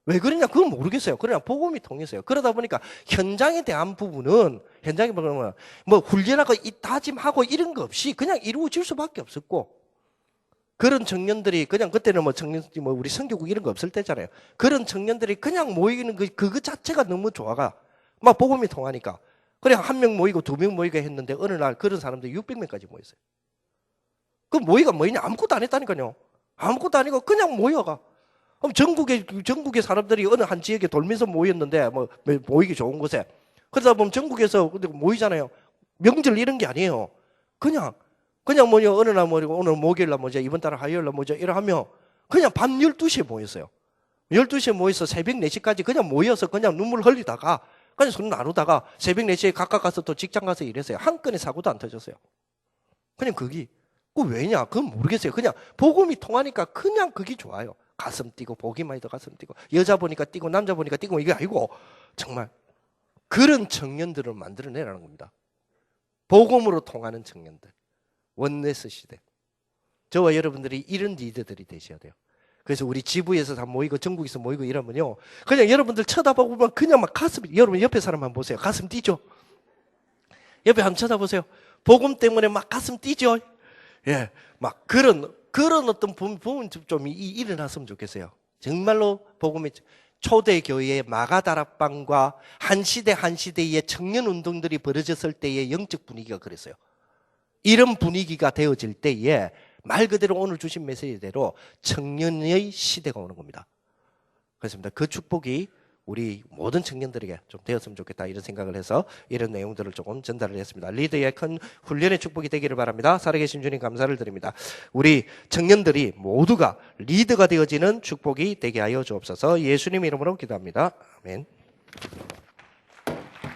왜 그러냐 그건 모르겠어요. 그냥 복음이 통했어요. 그러다 보니까 현장에 대한 부분은 현장에 보면 뭐 훈련하고 다짐하고 이런 거 없이 그냥 이루어질 수밖에 없었고 그런 청년들이 그냥 그때는 뭐 청년 뭐 우리 선교국 이런 거 없을 때잖아요. 그런 청년들이 그냥 모이는 그거 자체가 너무 좋아가. 막 복음이 통하니까. 그래, 1명 모이고 2명 모이고 했는데, 어느 날 그런 사람들이 600명까지 모였어요. 그 모이가 뭐냐? 아무것도 안 했다니까요. 아무것도 아니고 그냥 모여가. 그럼 전국의 사람들이 어느 한 지역에 돌면서 모였는데, 뭐, 모이기 좋은 곳에. 그러다 보면 전국에서 모이잖아요. 명절 이런 게 아니에요. 그냥 뭐냐, 어느 날 모이고, 오늘 목요일 날 뭐죠, 이번 달 화요일 날 뭐죠, 이러 하면, 그냥 밤 12시에 모였어요. 12시에 모여서 새벽 4시까지 그냥 모여서 그냥 눈물 흘리다가, 그냥 손 나누다가 새벽 4시에 각각 가서 또 직장 가서 일했어요. 한 건의 사고도 안 터졌어요. 그냥 그게. 그 왜냐? 그건 모르겠어요. 그냥 복음이 통하니까 그냥 그게 좋아요. 가슴 뛰고 보기만 해도 가슴 뛰고 여자 보니까 뛰고 남자 보니까 뛰고 이게 아니고 정말 그런 청년들을 만들어내라는 겁니다. 복음으로 통하는 청년들. 원네스 시대. 저와 여러분들이 이런 리더들이 되셔야 돼요. 그래서 우리 지부에서 다 모이고 전국에서 모이고 이러면요. 그냥 여러분들 쳐다보면 그냥 막 가슴이 여러분 옆에 사람 한번 보세요. 가슴 뛰죠? 옆에 한번 쳐다보세요. 복음 때문에 막 가슴 뛰죠? 예. 막 그런 어떤 부분 좀 일어났으면 좋겠어요. 정말로 복음의 초대교회의 마가다락방과 한 시대의 청년 운동들이 벌어졌을 때의 영적 분위기가 그랬어요. 이런 분위기가 되어질 때에 말 그대로 오늘 주신 메시지대로 청년의 시대가 오는 겁니다. 그렇습니다. 그 축복이 우리 모든 청년들에게 좀 되었으면 좋겠다 이런 생각을 해서 이런 내용들을 조금 전달을 했습니다. 리더의 큰 훈련의 축복이 되기를 바랍니다. 살아계신 주님 감사를 드립니다. 우리 청년들이 모두가 리더가 되어지는 축복이 되게 하여 주옵소서. 예수님 이름으로 기도합니다. 아멘.